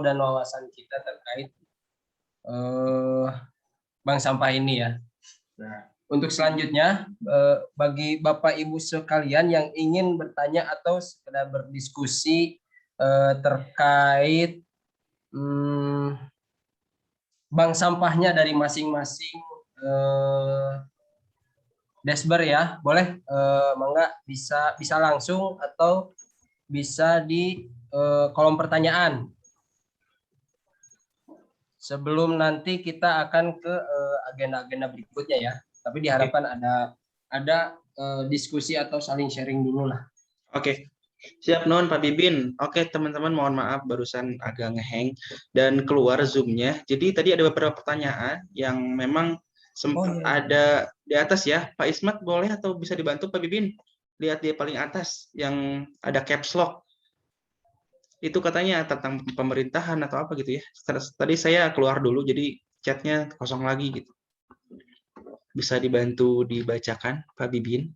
dan wawasan kita terkait bank sampah ini ya. Nah, untuk selanjutnya bagi Bapak Ibu sekalian yang ingin bertanya atau sekedar berdiskusi terkait bank sampahnya dari masing-masing Desber ya, boleh mangga bisa langsung atau bisa di kolom pertanyaan. Sebelum nanti kita akan ke agenda-agenda berikutnya ya. Tapi diharapkan ada diskusi atau saling sharing dulu lah. Oke. Siap non Pak Bibin. Oke teman-teman, mohon maaf barusan agak ngehang dan keluar Zoom-nya. Jadi tadi ada beberapa pertanyaan yang memang sempat ada di atas ya. Pak Ismat boleh atau bisa dibantu Pak Bibin? Lihat di paling atas yang ada caps lock. Itu katanya tentang pemerintahan atau apa gitu ya. Tadi saya keluar dulu jadi chatnya kosong lagi gitu. Bisa dibantu dibacakan Pak Bibin?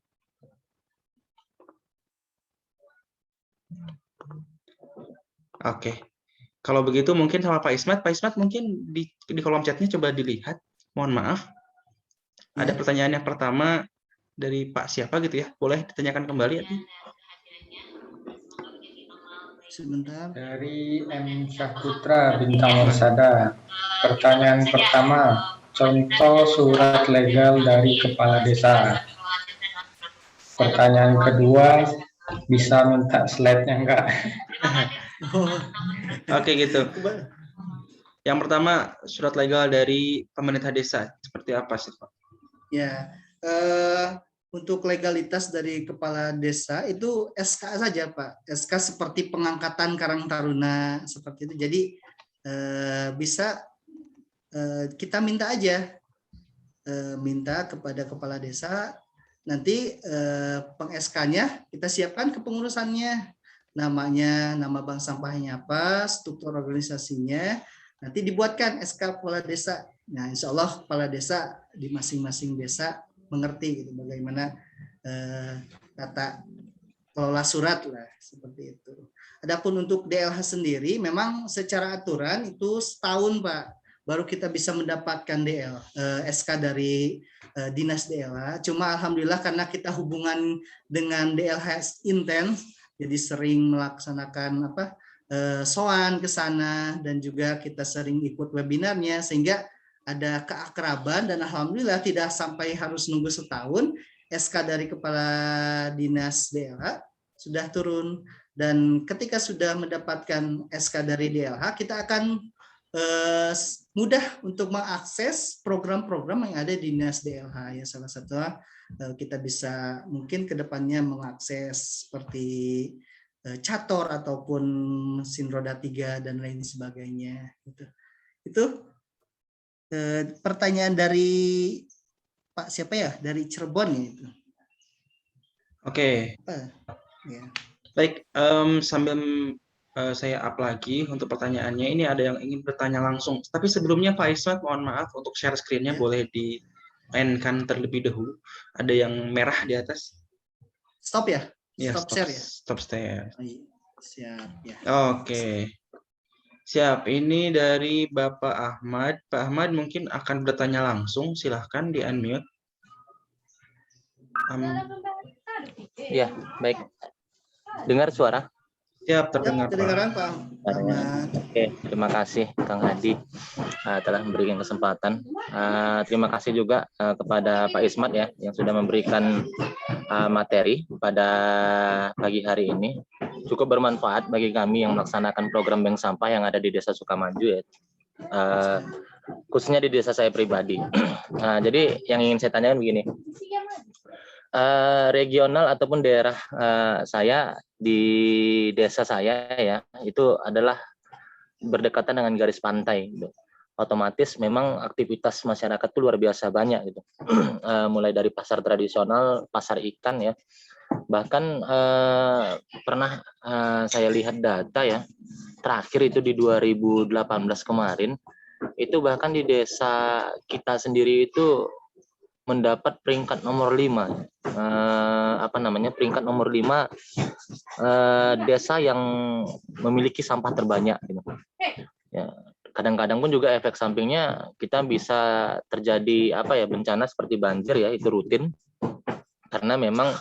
Oke. Kalau begitu mungkin sama Pak Ismat mungkin di kolom chatnya coba dilihat. Mohon maaf. Ada pertanyaan yang pertama dari Pak siapa gitu ya. Boleh ditanyakan kembali ya? Sebentar. Dari M. Syahputra Bintang Warsada. Pertanyaan pertama, contoh surat legal dari kepala desa. Pertanyaan kedua, bisa minta slide-nya enggak? Oke gitu. Yang pertama, surat legal dari pemerintah desa. Seperti apa sih Pak? Ya, untuk legalitas dari kepala desa itu SK saja Pak. SK seperti pengangkatan Karang Taruna seperti itu. Jadi bisa kita minta aja, minta kepada kepala desa. Nanti peng-SK-nya kita siapkan kepengurusannya. Namanya, nama bank sampahnya apa, struktur organisasinya. Nanti dibuatkan SK kepala desa. Nah, insya Allah kepala desa di masing-masing desa mengerti gitu, bagaimana tata kelola surat lah seperti itu. Adapun untuk DLH sendiri, memang secara aturan itu setahun Pak, baru kita bisa mendapatkan SK dari dinas DLH. Cuma alhamdulillah karena kita hubungan dengan DLH intens, jadi sering melaksanakan soan ke sana dan juga kita sering ikut webinarnya sehingga ada keakraban dan alhamdulillah tidak sampai harus nunggu setahun, SK dari kepala dinas DLH sudah turun, dan ketika sudah mendapatkan SK dari DLH kita akan mudah untuk mengakses program-program yang ada di dinas DLH ya. Salah satunya kita bisa mungkin kedepannya mengakses seperti cator ataupun mesin roda 3 dan lain sebagainya. Itu pertanyaan dari Pak siapa ya, dari Cirebon ya itu. Oke. Ya. Baik, sambil saya up lagi untuk pertanyaannya. Ini ada yang ingin bertanya langsung. Tapi sebelumnya Pak Ismat, mohon maaf untuk share screen-nya boleh dimainkan terlebih dahulu. Ada yang merah di atas. Stop ya? Ya, stop share ya? Stop share. Oh, iya. Siap ya. Oke. Siap. Ini dari Bapak Ahmad. Pak Ahmad mungkin akan bertanya langsung. Silahkan di-unmute. Ya, baik. Dengar suara? Siap, terdengar Kedengaran Pak Ahmad. Oke, terima kasih Kang Hadi telah memberikan kesempatan. Terima kasih juga kepada Pak Ismat ya yang sudah memberikan materi pada pagi hari ini. Cukup bermanfaat bagi kami yang melaksanakan program bank sampah yang ada di Desa Sukamaju ya. Khususnya di desa saya pribadi. Jadi yang ingin saya tanyakan begini. Regional ataupun daerah saya di desa saya ya itu adalah berdekatan dengan garis pantai gitu. Otomatis memang aktivitas masyarakat itu luar biasa banyak gitu. Mulai dari pasar tradisional, pasar ikan ya. Bahkan pernah saya lihat data ya, terakhir itu di 2018 kemarin, itu bahkan di desa kita sendiri itu mendapat peringkat nomor 5. Peringkat nomor 5 desa yang memiliki sampah terbanyak gitu. Ya, kadang-kadang pun juga efek sampingnya kita bisa terjadi bencana seperti banjir ya, itu rutin karena memang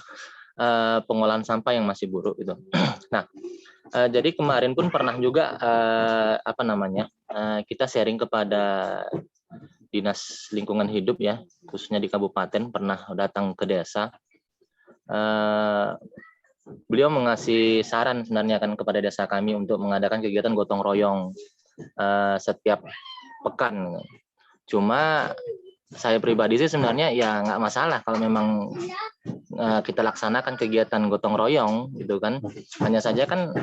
pengolahan sampah yang masih buruk gitu. Nah, jadi kemarin pun pernah juga kita sharing kepada Dinas Lingkungan Hidup ya, khususnya di kabupaten, pernah datang ke desa. Beliau mengasih saran sebenarnya kan kepada desa kami untuk mengadakan kegiatan gotong royong setiap pekan. Cuma saya pribadi sih sebenarnya ya nggak masalah kalau memang kita laksanakan kegiatan gotong royong gitu kan. Hanya saja kan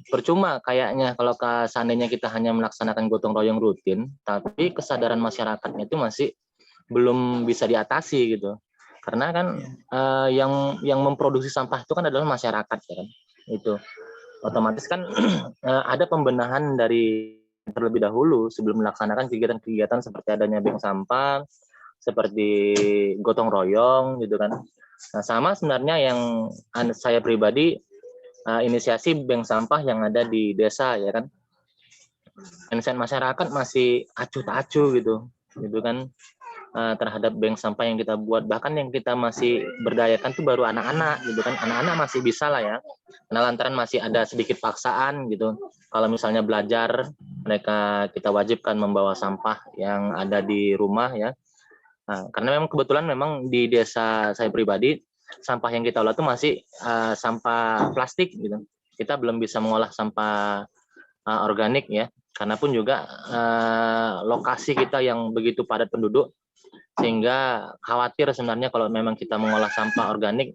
percuma kayaknya kalau seandainya kita hanya melaksanakan gotong royong rutin, tapi kesadaran masyarakatnya itu masih belum bisa diatasi gitu. Karena kan yang memproduksi sampah itu kan adalah masyarakat ya kan. Itu otomatis kan ada pembenahan dari terlebih dahulu sebelum melaksanakan kegiatan-kegiatan seperti adanya bank sampah, seperti gotong royong gitu kan. Nah, sama sebenarnya yang saya pribadi inisiasi bank sampah yang ada di desa ya kan. Mindset masyarakat masih acuh tak acuh gitu kan terhadap bank sampah yang kita buat. Bahkan yang kita masih berdayakan tuh baru anak-anak gitu kan. Anak-anak masih bisa lah ya, karena lantaran masih ada sedikit paksaan gitu. Kalau misalnya belajar, mereka kita wajibkan membawa sampah yang ada di rumah ya. Nah, karena memang kebetulan memang di desa saya pribadi sampah yang kita olah itu masih sampah plastik gitu. Kita belum bisa mengolah sampah organik ya, karena pun juga lokasi kita yang begitu padat penduduk, sehingga khawatir sebenarnya kalau memang kita mengolah sampah organik,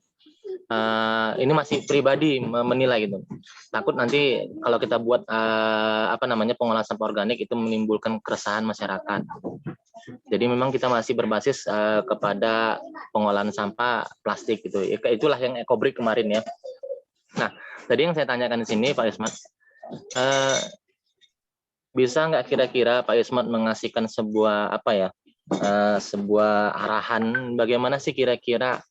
ini masih pribadi menilai gitu. Takut nanti kalau kita buat pengolahan sampah organik itu menimbulkan keresahan masyarakat. Jadi memang kita masih berbasis kepada pengolahan sampah plastik gitu. Itulah yang Ekobrik kemarin ya. Nah, tadi yang saya tanyakan di sini Pak Ismat, bisa nggak kira-kira Pak Ismat mengasihkan sebuah sebuah arahan bagaimana sih kira-kira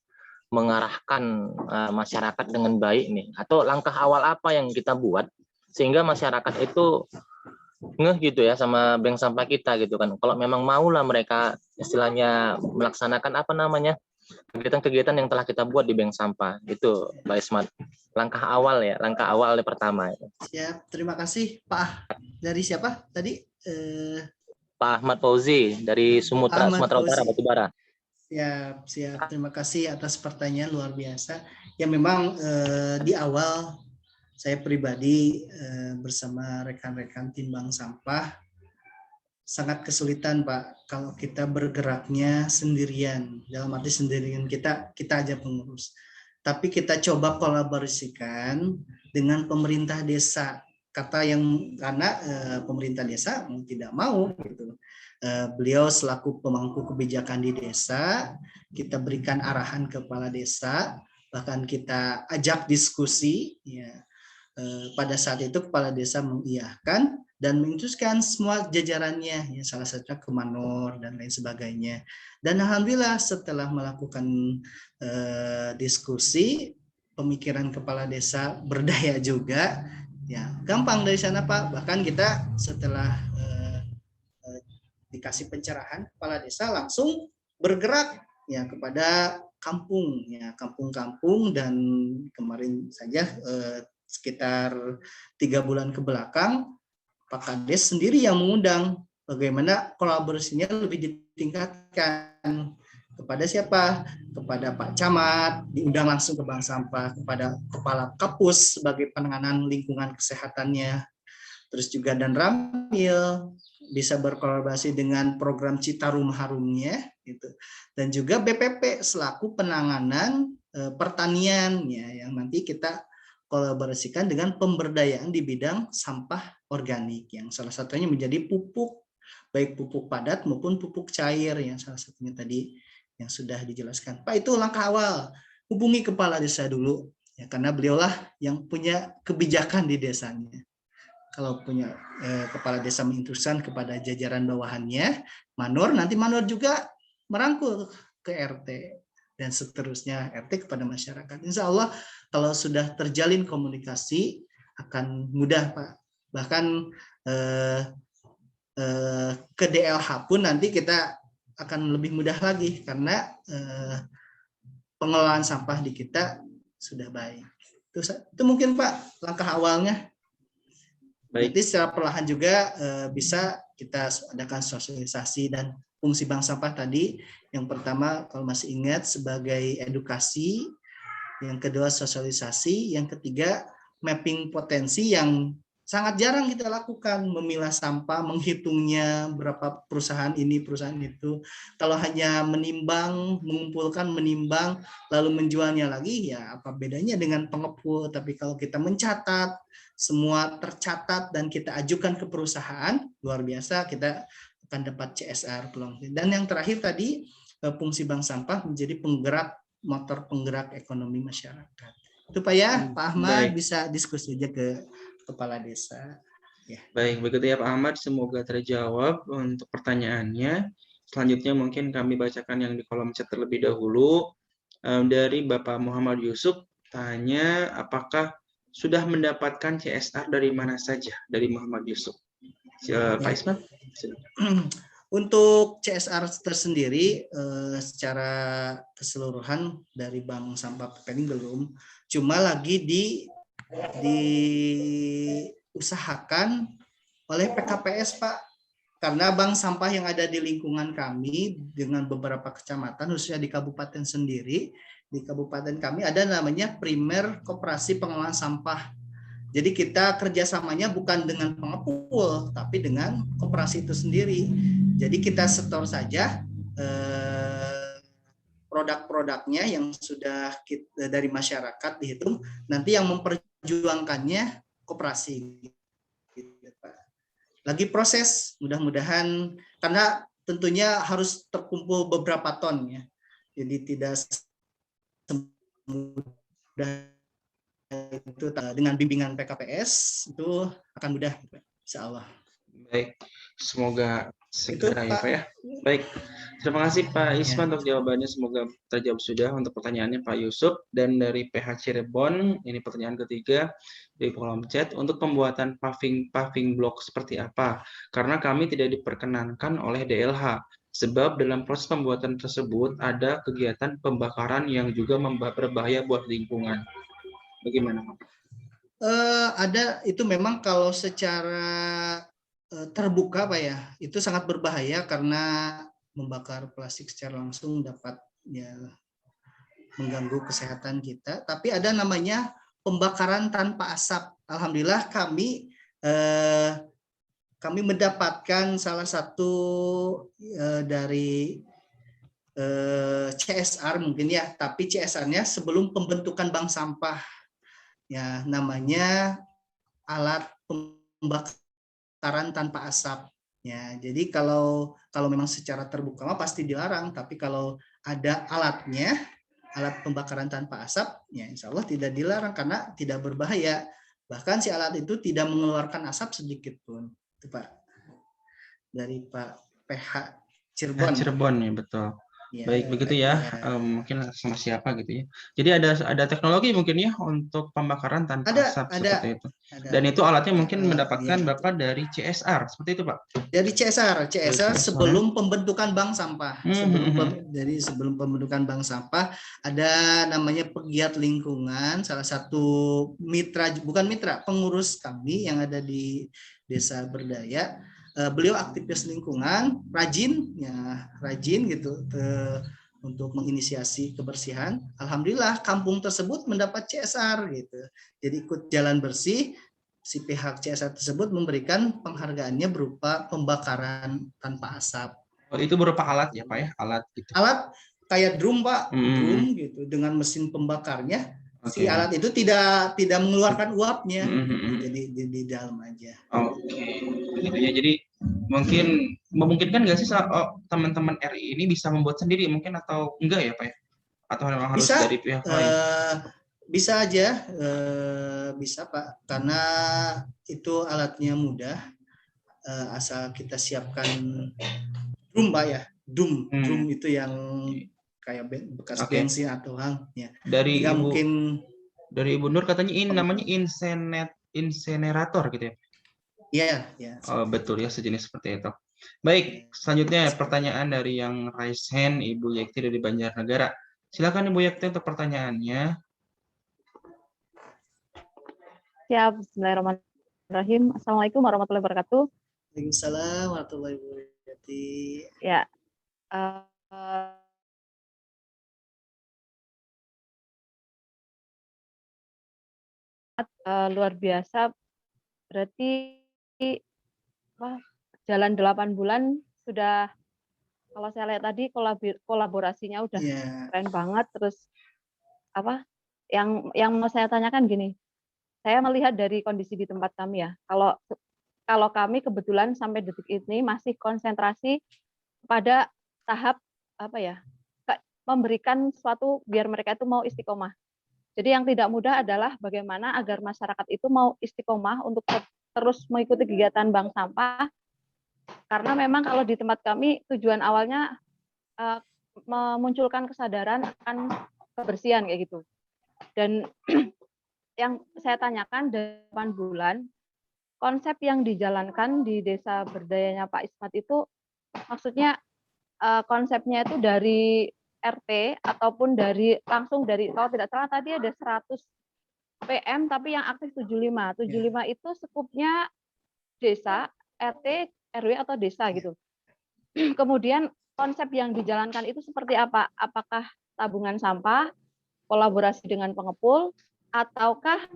mengarahkan masyarakat dengan baik nih, atau langkah awal apa yang kita buat sehingga masyarakat itu ngeh gitu ya sama bank sampah kita gitu kan. Kalau memang maulah mereka istilahnya melaksanakan kegiatan-kegiatan yang telah kita buat di bank sampah itu Pak Ismat. Langkah awal pertama. Siap, terima kasih Pak. Dari siapa tadi? Pak Ahmad Fauzi dari Sumatera Utara, Batubara. Siap. Terima kasih atas pertanyaan luar biasa. Ya memang di awal saya pribadi bersama rekan-rekan tim bank sampah sangat kesulitan Pak kalau kita bergeraknya sendirian. Dalam arti sendirian kita aja pengurus. Tapi kita coba kolaborasikan dengan pemerintah desa. Karena pemerintah desa mau tidak mau gitu. Beliau selaku pemangku kebijakan di desa, kita berikan arahan kepala desa, bahkan kita ajak diskusi ya. Pada saat itu kepala desa mengiyakan dan menginstruksikan semua jajarannya ya, salah satunya ke Manor dan lain sebagainya. Dan alhamdulillah setelah melakukan diskusi, pemikiran kepala desa berdaya juga. Ya, gampang dari sana Pak. Bahkan kita setelah dikasih pencerahan, kepala desa langsung bergerak ya kepada kampung-kampung, dan kemarin saja sekitar 3 bulan ke belakang Pak Kades sendiri yang mengundang bagaimana kolaborasinya lebih ditingkatkan. Kepada siapa? Kepada Pak Camat, diundang langsung ke bank sampah, kepada Kepala Kapus sebagai penanganan lingkungan kesehatannya, terus juga dan Ramil bisa berkolaborasi dengan program Citarum Harumnya, gitu, dan juga BPP selaku penanganan pertanian ya, yang nanti kita kolaborasikan dengan pemberdayaan di bidang sampah organik, yang salah satunya menjadi pupuk, baik pupuk padat maupun pupuk cair, yang salah satunya tadi yang sudah dijelaskan. Pak, itu langkah awal. Hubungi kepala desa dulu, ya, karena beliaulah yang punya kebijakan di desanya. Kalau punya kepala desa menginstruksikan kepada jajaran bawahannya, Manor, nanti Manor juga merangkul ke RT dan seterusnya, RT kepada masyarakat. Insya Allah kalau sudah terjalin komunikasi akan mudah, Pak. Bahkan ke DLH pun nanti kita akan lebih mudah lagi karena pengelolaan sampah di kita sudah baik. Itu mungkin Pak langkah awalnya. Baik. Nanti secara perlahan juga bisa kita adakan sosialisasi dan fungsi bank sampah tadi. Yang pertama kalau masih ingat sebagai edukasi, yang kedua sosialisasi, yang ketiga mapping potensi yang sangat jarang kita lakukan, memilah sampah, menghitungnya berapa perusahaan ini, perusahaan itu. Kalau hanya menimbang, mengumpulkan, menimbang, lalu menjualnya lagi, ya apa bedanya dengan pengepul. Tapi kalau kita mencatat, semua tercatat dan kita ajukan ke perusahaan, luar biasa kita akan dapat CSR peluang. Dan yang terakhir tadi, fungsi bank sampah menjadi penggerak, motor penggerak ekonomi masyarakat. Itu Pak ya, Pak Ahmad. Baik. Bisa diskusi aja ke Kepala Desa. Ya. Baik, begitu ya Pak Ahmad, semoga terjawab untuk pertanyaannya. Selanjutnya mungkin kami bacakan yang di kolom chat terlebih dahulu. Dari Bapak Muhammad Yusuf, tanya apakah sudah mendapatkan CSR dari mana saja? Dari Muhammad Yusuf. Pak Isman? Untuk CSR tersendiri secara keseluruhan dari Bank Sampah Pepening belum, cuma lagi diusahakan oleh PKPS Pak, karena bank sampah yang ada di lingkungan kami dengan beberapa kecamatan, khususnya di kabupaten sendiri, di kabupaten kami ada namanya Primer Koperasi Pengelolaan Sampah. Jadi kita kerjasamanya bukan dengan pengepul, tapi dengan koperasi itu sendiri. Jadi kita setor saja produk-produknya yang sudah dari masyarakat dihitung, nanti yang memperjuangkannya koperasi. Lagi proses, mudah-mudahan, karena tentunya harus terkumpul beberapa ton ya. Jadi tidak semudah itu dengan bimbingan PKPS itu akan mudah, insya Allah. Baik, semoga segera ya Pak ya. Baik, terima kasih Pak Isman untuk jawabannya, semoga terjawab sudah untuk pertanyaannya Pak Yusuf. Dan dari PH Cirebon, ini pertanyaan ketiga di kolom chat, untuk pembuatan paving block seperti apa? Karena kami tidak diperkenankan oleh DLH, sebab dalam proses pembuatan tersebut ada kegiatan pembakaran yang juga berbahaya buat lingkungan. Bagaimana Pak? Ada, itu memang kalau secara terbuka Pak ya, itu sangat berbahaya karena membakar plastik secara langsung dapat ya mengganggu kesehatan kita. Tapi ada namanya pembakaran tanpa asap. Alhamdulillah kami mendapatkan salah satu dari CSR mungkin ya, tapi CSR-nya sebelum pembentukan bank sampah. Ya, namanya alat pembakaran tanpa asap. Ya, jadi kalau memang secara terbuka mah pasti dilarang, tapi kalau ada alatnya, alat pembakaran tanpa asap, ya insya Allah tidak dilarang karena tidak berbahaya. Bahkan si alat itu tidak mengeluarkan asap sedikit pun. Itu Pak. Dari Pak PH Cirebon. Cirebon ya, betul. Ya, baik begitu ya, mungkin sama siapa gitu ya. Jadi ada teknologi mungkin ya untuk pembakaran tanpa asap seperti itu. Dan itu alatnya mungkin mendapatkan Bapak dari CSR seperti itu Pak. Dari CSR sebelum pembentukan bank sampah. Sebelum pembentukan bank sampah ada namanya pegiat lingkungan, salah satu pengurus kami yang ada di Desa Berdaya. Beliau aktivis lingkungan, rajin gitu untuk menginisiasi kebersihan. Alhamdulillah kampung tersebut mendapat CSR gitu. Jadi ikut jalan bersih, si pihak CSR tersebut memberikan penghargaannya berupa pembakaran tanpa asap. Oh, itu berupa alat ya Pak ya, alat gitu. Alat kayak drum Pak, drum gitu dengan mesin pembakarnya. Si alat itu tidak mengeluarkan uapnya, jadi di dalam aja. Gitu ya. Jadi mungkin memungkinkan nggak sih teman-teman RI ini bisa membuat sendiri mungkin atau enggak ya Pak ya? Atau memang harus dari pihak lain? Bisa aja, bisa Pak, karena itu alatnya mudah, asal kita siapkan drum Pak ya, drum itu yang kayak bekas Oke. bensin atau hal ya. Dari Nggak Ibu mungkin Nur katanya ini namanya insenerator gitu ya. ya ya. Oh, betul ya, sejenis seperti itu. Baik, selanjutnya pertanyaan dari yang raise hand, Ibu Yekti dari Banjarnegara. Silakan Ibu Yekti untuk pertanyaannya. Siap, bismillahirrahmanirrahim. Assalamualaikum warahmatullahi wabarakatuh. Waalaikumsalam warahmatullahi wabarakatuh. Ya, luar biasa. Berarti jalan 8 bulan sudah, kalau saya lihat tadi kolaborasinya udah keren banget. Terus yang mau saya tanyakan gini, saya melihat dari kondisi di tempat kami ya, kalau kami kebetulan sampai detik ini masih konsentrasi pada tahap memberikan sesuatu biar mereka itu mau istiqomah. Jadi yang tidak mudah adalah bagaimana agar masyarakat itu mau istiqomah untuk terus mengikuti kegiatan bank sampah, karena memang kalau di tempat kami tujuan awalnya memunculkan kesadaran akan kebersihan kayak gitu. Dan yang saya tanyakan 8 bulan, konsep yang dijalankan di desa berdayanya Pak Ismat itu maksudnya konsepnya itu dari RT ataupun langsung dari, kalau tidak salah tadi ada 100 PM tapi yang aktif 75. 75 itu skupnya desa, RT, RW atau desa gitu. Kemudian konsep yang dijalankan itu seperti apa? Apakah tabungan sampah, kolaborasi dengan pengepul, ataukah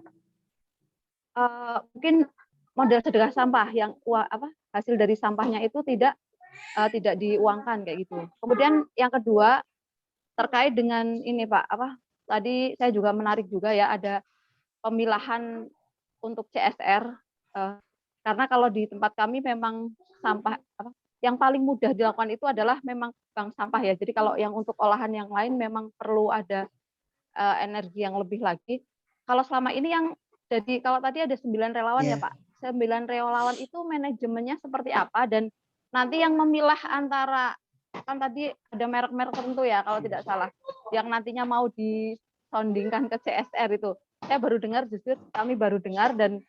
mungkin model sedekah sampah yang hasil dari sampahnya itu tidak diuangkan kayak gitu. Kemudian yang kedua terkait dengan ini Pak, tadi saya juga menarik juga ya, ada pemilahan untuk CSR, karena kalau di tempat kami memang sampah yang paling mudah dilakukan itu adalah memang bank sampah ya. Jadi kalau yang untuk olahan yang lain memang perlu ada energi yang lebih lagi. Kalau selama ini yang jadi, kalau tadi ada 9 relawan ya Pak, 9 relawan itu manajemennya seperti apa, dan nanti yang memilah antara, kan tadi ada merek-merek tertentu ya kalau tidak salah, yang nantinya mau disondingkan ke CSR itu. Saya baru dengar, justru kami baru dengar, dan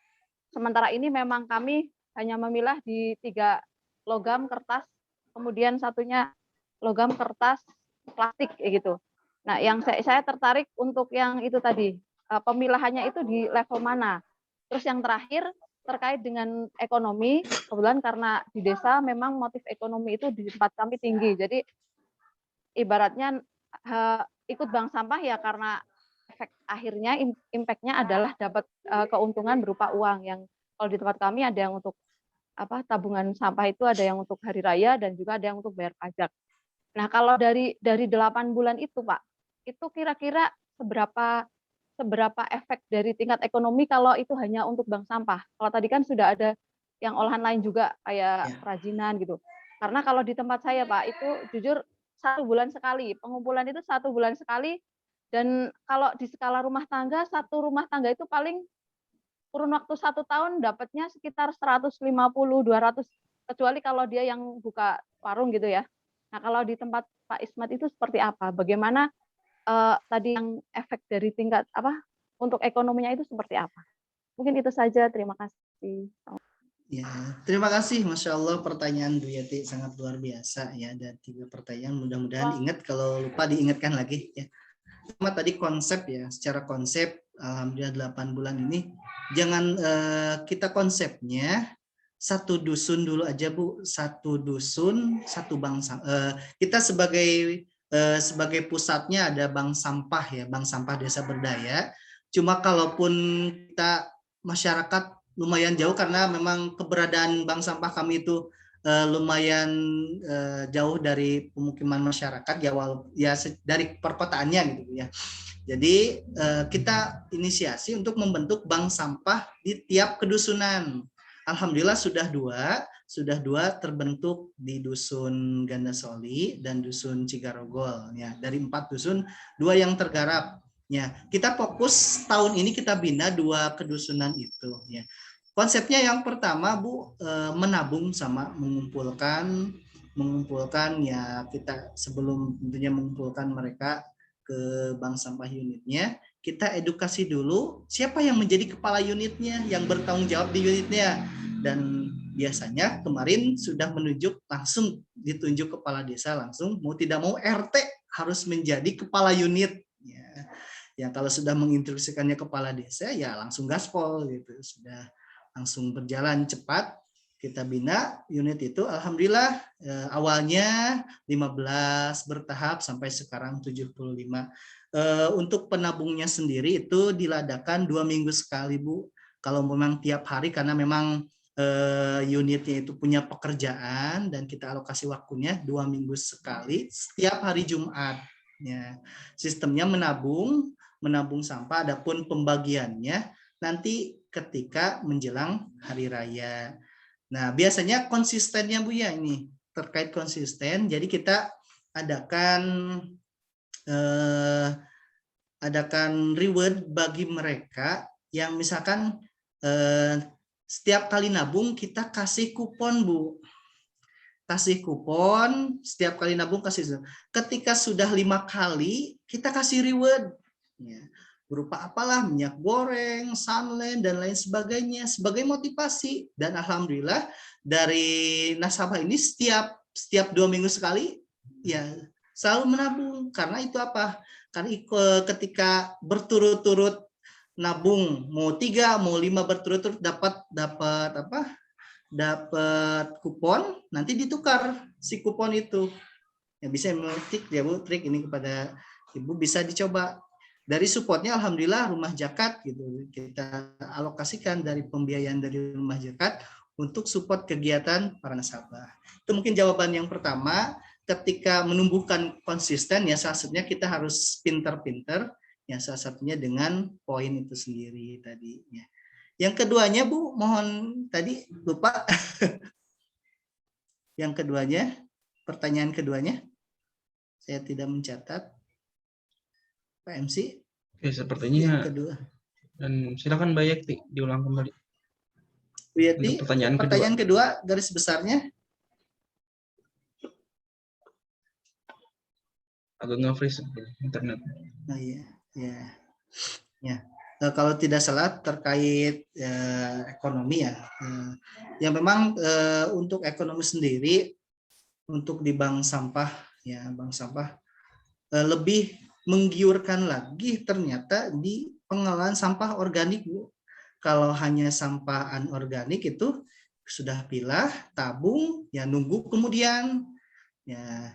sementara ini memang kami hanya memilah di 3 logam kertas, kemudian satunya logam kertas plastik gitu. Nah, yang saya tertarik untuk yang itu tadi, pemilahannya itu di level mana. Terus yang terakhir terkait dengan ekonomi, kebetulan karena di desa memang motif ekonomi itu di tempat kami tinggi. Jadi ibaratnya ikut bank sampah ya karena efek akhirnya impact-nya adalah dapat keuntungan berupa uang, yang kalau di tempat kami ada yang untuk tabungan sampah itu, ada yang untuk hari raya dan juga ada yang untuk bayar pajak. Nah, kalau dari 8 bulan itu Pak, itu kira-kira seberapa efek dari tingkat ekonomi kalau itu hanya untuk bank sampah? Kalau tadi kan sudah ada yang olahan lain juga kayak kerajinan gitu. Karena kalau di tempat saya Pak, itu jujur 1 bulan sekali, pengumpulan itu 1 bulan sekali, dan kalau di skala rumah tangga, 1 rumah tangga itu paling kurun waktu 1 tahun dapatnya sekitar 150-200, kecuali kalau dia yang buka warung gitu ya. Nah, kalau di tempat Pak Ismat itu seperti apa? Bagaimana tadi yang efek dari tingkat untuk ekonominya itu seperti apa? Mungkin itu saja. Terima kasih. Ya, terima kasih. Masya Allah, pertanyaan Bu Yati sangat luar biasa ya. Ada 3 pertanyaan. Mudah-mudahan ingat, kalau lupa diingatkan lagi ya. Cuma tadi konsep ya. Secara konsep, alhamdulillah 8 bulan ini jangan kita konsepnya 1 dusun dulu aja Bu. 1 dusun, 1 bank sampah. Kita sebagai pusatnya ada bank sampah ya, bank sampah desa berdaya. Cuma kalaupun kita masyarakat lumayan jauh, karena memang keberadaan bank sampah kami itu lumayan jauh dari pemukiman masyarakat ya, dari perkotaannya gitu ya. Jadi kita inisiasi untuk membentuk bank sampah di tiap kedusunan. Alhamdulillah sudah dua terbentuk di dusun Gandasoli dan dusun Cigarogol ya. Dari 4 dusun 2 yang tergarap ya. Kita fokus tahun ini kita bina 2 kedusunan itu ya. Konsepnya yang pertama Bu, menabung sama mengumpulkan mengumpulkan ya, kita sebelum tentunya mengumpulkan mereka ke bank sampah unitnya, kita edukasi dulu siapa yang menjadi kepala unitnya, yang bertanggung jawab di unitnya. Dan biasanya kemarin sudah langsung ditunjuk kepala desa, langsung mau tidak mau RT harus menjadi kepala unit. Ya kalau sudah menginstruksikannya kepala desa ya langsung gaspol gitu, sudah langsung berjalan cepat. Kita bina unit itu, alhamdulillah awalnya 15, bertahap sampai sekarang 75. Untuk penabungnya sendiri itu diladakan 2 minggu sekali, Bu. Kalau memang tiap hari karena memang unitnya itu punya pekerjaan dan kita alokasi waktunya 2 minggu sekali setiap hari Jumat. Ya, sistemnya menabung sampah, adapun pembagiannya nanti ketika menjelang hari raya. Nah, biasanya konsistennya Bu ya, ini terkait konsisten. Jadi kita adakan reward bagi mereka yang misalkan setiap kali nabung kita kasih kupon, Bu. Kasih kupon, setiap kali nabung kasih. Ketika sudah 5 kali, kita kasih reward. Ya, berupa apalah, minyak goreng, sunland, dan lain sebagainya, sebagai motivasi. Dan alhamdulillah, dari nasabah ini setiap 2 minggu sekali, ya selalu menabung. Karena itu apa? Karena ketika berturut-turut nabung, mau 3, mau 5 berturut-turut dapat kupon, nanti ditukar si kupon itu. Ya bisa memetik ya Bu, trik ini kepada Ibu bisa dicoba. Dari supportnya alhamdulillah rumah zakat gitu, kita alokasikan dari pembiayaan dari rumah zakat untuk support kegiatan para nasabah. Itu mungkin jawaban yang pertama. Ketika menumbuhkan konsisten ya salah satunya kita harus pinter-pinter, ya salah satunya dengan poin itu sendiri tadi ya. Yang keduanya Bu, mohon tadi lupa. Yang keduanya, pertanyaan keduanya, saya tidak mencatat. Pak MC. Oke, sepertinya. Yang kedua. Dan silakan Mbak Yekti diulang kembali. Bu Yeti, pertanyaan kedua garis besarnya. Agak nge-freeze internet. Oh iya, ya. Kalau tidak salah terkait ekonomi ya, yang memang untuk ekonomi sendiri untuk di bank sampah ya, bank sampah lebih menggiurkan lagi ternyata di pengelolaan sampah organik, Bu. Kalau hanya sampah anorganik itu sudah pilah, tabung, ya nunggu kemudian, ya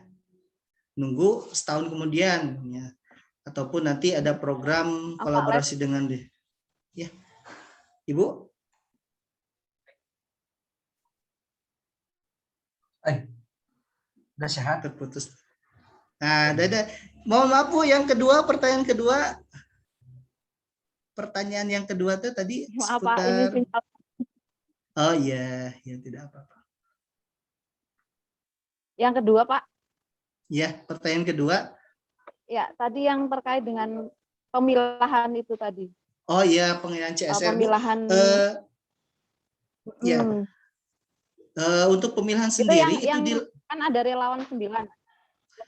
nunggu setahun kemudian, ya. Ataupun nanti ada program kolaborasi dengan ya Ibu. Udah sehat, terputus. Nah, mohon maaf Bu, yang kedua, pertanyaan kedua. Pertanyaan yang kedua tuh tadi seputar. Oh iya, ya tidak apa-apa. Yang kedua, Pak. Ya, pertanyaan kedua. Ya, tadi yang terkait dengan pemilahan itu tadi. Oh iya, pemilihan CSR. Pemilahan. Ya. Untuk pemilihan sendiri itu kan ada relawan 9.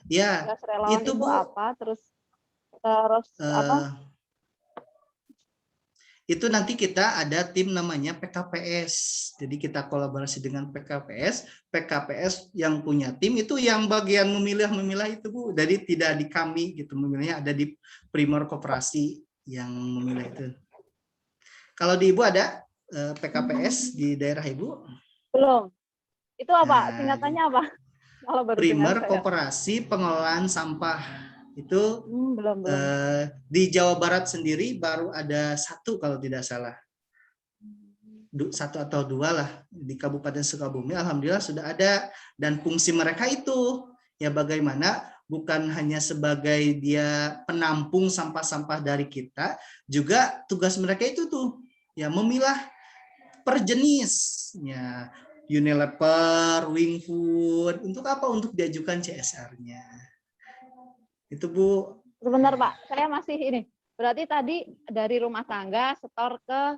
Ya. Relawan itu Bu, apa? Terus apa? Itu nanti kita ada tim namanya PKPS. Jadi kita kolaborasi dengan PKPS yang punya tim itu yang bagian memilah itu Bu. Jadi tidak di kami gitu memilihnya, ada di Primor Koperasi yang memilah itu. Kalau di Ibu ada PKPS di daerah Ibu? Belum. Itu apa? Singkatannya apa? Kalau baru Primer Koperasi Pengelolaan Sampah. Itu belum. Di Jawa Barat sendiri baru ada 1 kalau tidak salah, 1 atau 2 lah di Kabupaten Sukabumi. Alhamdulillah sudah ada, dan fungsi mereka itu ya bagaimana bukan hanya sebagai dia penampung sampah-sampah dari kita, juga tugas mereka itu tuh ya memilah per jenis ya, Unilever, Wingfood, untuk apa? Untuk diajukan CSR-nya. Itu Bu. Sebentar Pak, saya masih ini. Berarti tadi dari rumah tangga setor ke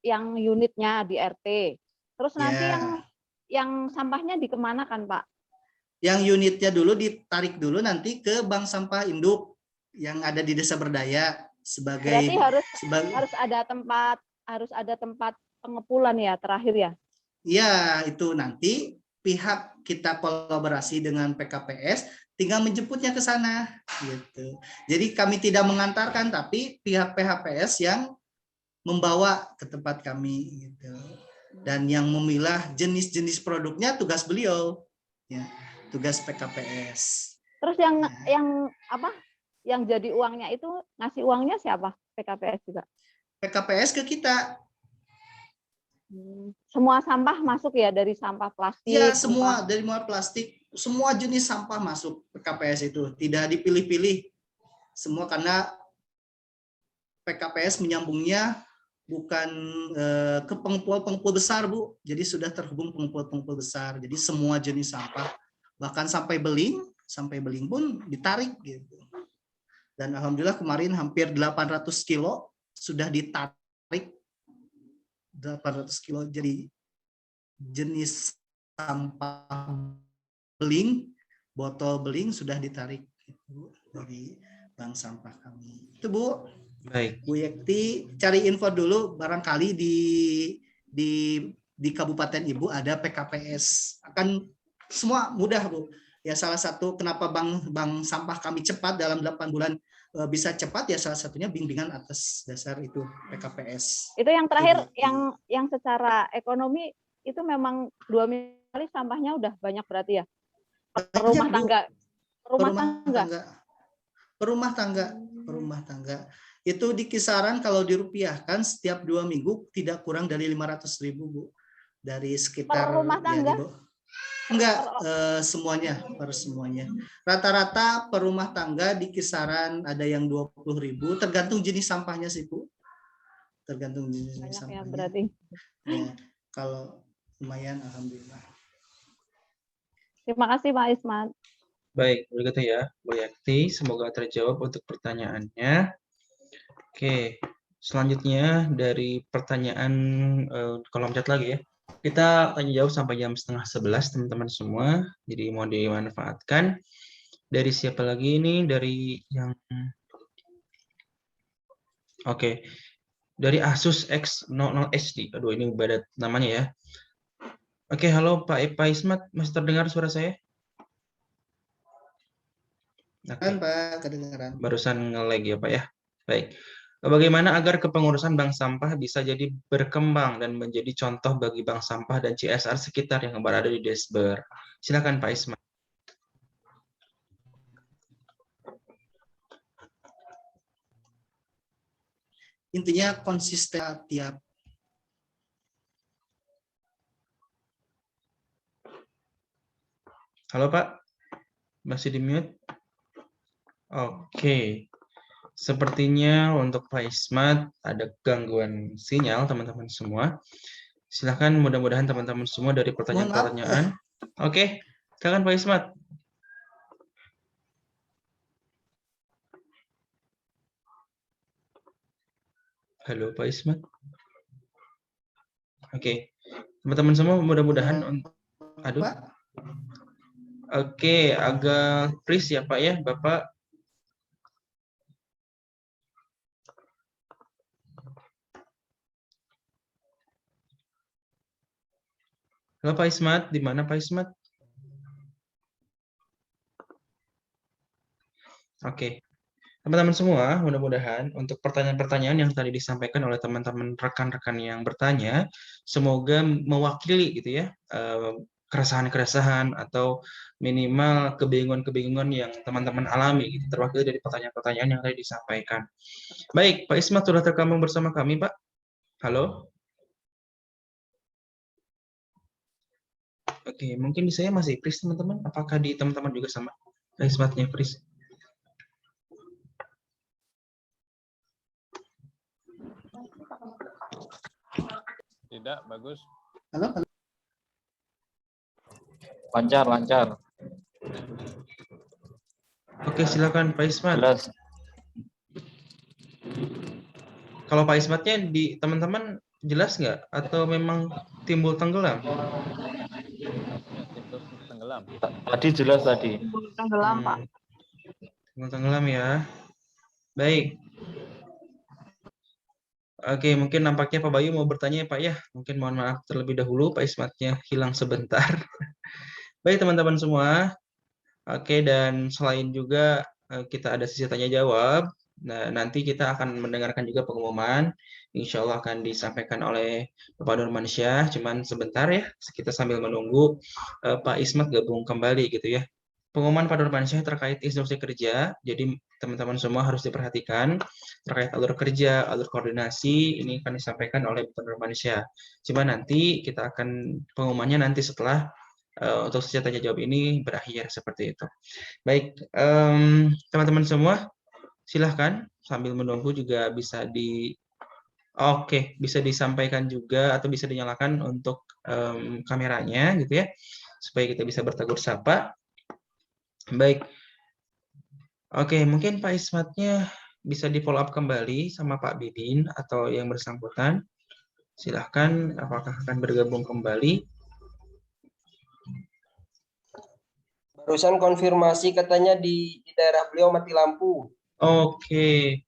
yang unitnya di RT. Terus nanti yang sampahnya dikemanakan Pak? yang unitnya dulu ditarik dulu nanti ke bank sampah induk yang ada di Desa Berdaya sebagai Berarti harus ada tempat pengepulan ya terakhir ya. Ya, itu nanti pihak kita kolaborasi dengan PKPS tinggal menjemputnya ke sana gitu. Jadi kami tidak mengantarkan tapi pihak PHPS yang membawa ke tempat kami gitu. Dan yang memilah jenis-jenis produknya tugas beliau ya, tugas PKPS. Terus yang apa? Yang jadi uangnya itu ngasih uangnya siapa? PKPS juga. PKPS ke kita. Semua sampah masuk ya, dari sampah plastik. Iya, semua dari mulai plastik, semua jenis sampah masuk PKPS itu, tidak dipilih-pilih. Semua karena PKPS menyambungnya bukan ke pengepul besar, Bu. Jadi sudah terhubung pengepul besar. Jadi semua jenis sampah, bahkan sampai beling pun ditarik gitu. Dan alhamdulillah kemarin hampir 800 kilo sudah ditarik. 800 kilo jadi jenis sampah beling, botol beling sudah ditarik gitu, dari bank sampah kami. Itu Bu. Baik. Bu Yekti cari info dulu, barangkali di Kabupaten Ibu ada PKPS. Akan semua mudah Bu. Ya salah satu kenapa bank sampah kami cepat dalam 8 bulan bisa cepat ya salah satunya bimbingan atas dasar itu PKPS. Itu yang terakhir yang secara ekonomi itu memang 2 kali sampahnya udah banyak berarti ya. Perumah tangga. Itu di kisaran kalau dirupiahkan setiap 2 minggu tidak kurang dari 500.000 Bu. Dari sekitar per rumah tangga? Enggak, semuanya. Rata-rata per rumah tangga di kisaran ada yang 20.000, tergantung jenis sampahnya sih Bu. Tergantung jenis sampahnya. Ya, berarti. Ya, kalau lumayan, alhamdulillah. Terima kasih Pak Ismat. Baik, begitu ya, Bu Yakti. Semoga terjawab untuk pertanyaannya. Oke, selanjutnya dari pertanyaan kolom chat lagi ya. Kita tanya jawab sampai jam 10:30 teman-teman semua. Jadi mau dimanfaatkan. Dari siapa lagi ini? Dari yang Oke. Dari Asus X00 HD. Aduh, ini beda namanya ya. Oke, halo Pak Ismat, masih terdengar suara saya? Oke. Pak, kedengaran. Barusan nge-lag ya, Pak ya. Baik. Bagaimana agar kepengurusan bank sampah bisa jadi berkembang dan menjadi contoh bagi bank sampah dan CSR sekitar yang berada di Desber? Silakan Pak Ismat. Intinya konsisten tiap. Halo Pak, masih di mute? Oke. Sepertinya untuk Pak Ismat ada gangguan sinyal teman-teman semua. Silahkan mudah-mudahan teman-teman semua dari pertanyaan-pertanyaan. Oke, silakan Pak Ismat. Halo Pak Ismat. Oke, teman-teman semua mudah-mudahan aduh. Oke, agak freeze ya Pak ya, Bapak. Halo Pak Ismat, di mana Pak Ismat? Oke. Teman-teman semua, mudah-mudahan untuk pertanyaan-pertanyaan yang tadi disampaikan oleh teman-teman rekan-rekan yang bertanya, semoga mewakili gitu ya, keresahan-keresahan atau minimal kebingungan-kebingungan yang teman-teman alami, gitu, terwakili dari pertanyaan-pertanyaan yang tadi disampaikan. Baik, Pak Ismat sudah tergabung bersama kami, Pak. Halo. Oke, mungkin di saya masih freeze, teman-teman. Apakah di teman-teman juga sama? Pak Ismatnya freeze. Tidak, bagus. Halo. Lancar. Oke, silakan Pak Ismat. Jelas. Kalau Pak Ismatnya di teman-teman jelas nggak? Atau memang timbul tenggelam? Ya, timbul tenggelam. Tenggelam. Tadi jelas tadi. Tenggelam, Pak. Tenggelam ya. Baik. Oke, mungkin nampaknya Pak Bayu mau bertanya ya Pak ya. Mungkin mohon maaf terlebih dahulu, Pak Ismatnya hilang sebentar. Baik teman-teman semua. Oke, dan selain juga kita ada sesi tanya jawab. Nah, nanti kita akan mendengarkan juga pengumuman. Insya Allah akan disampaikan oleh Bapak Nurmansyah. Cuman sebentar ya, kita sambil menunggu Pak Ismat gabung kembali gitu ya. Pengumuman Pak Nurmansyah terkait instruksi kerja. Jadi teman-teman semua harus diperhatikan terkait alur kerja, alur koordinasi. Ini akan disampaikan oleh Bapak Nurmansyah. Cuma nanti kita akan pengumumannya nanti setelah untuk sesi tanya jawab ini berakhir seperti itu. Baik, teman-teman semua, silahkan sambil menunggu juga bisa bisa disampaikan juga atau bisa dinyalakan untuk kameranya gitu ya, supaya kita bisa bertegur sapa. Baik, oke, mungkin Pak Ismatnya bisa di follow up kembali sama Pak Bibin atau yang bersangkutan. Silahkan, apakah akan bergabung kembali? Barusan konfirmasi katanya di daerah beliau mati lampu. Oke,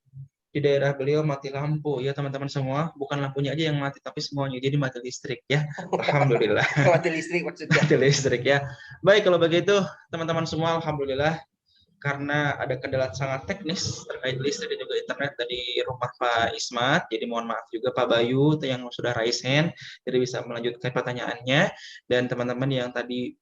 di daerah beliau mati lampu ya teman-teman semua, bukan lampunya aja yang mati tapi semuanya, jadi mati listrik ya. Alhamdulillah. Mati listrik maksudnya. Mati listrik ya. Baik, kalau begitu teman-teman semua, alhamdulillah karena ada kendala sangat teknis terkait listrik dan juga internet dari rumah Pak Ismat. Jadi mohon maaf juga Pak Bayu yang sudah raise hand, jadi bisa melanjutkan pertanyaannya. Dan teman-teman yang tadi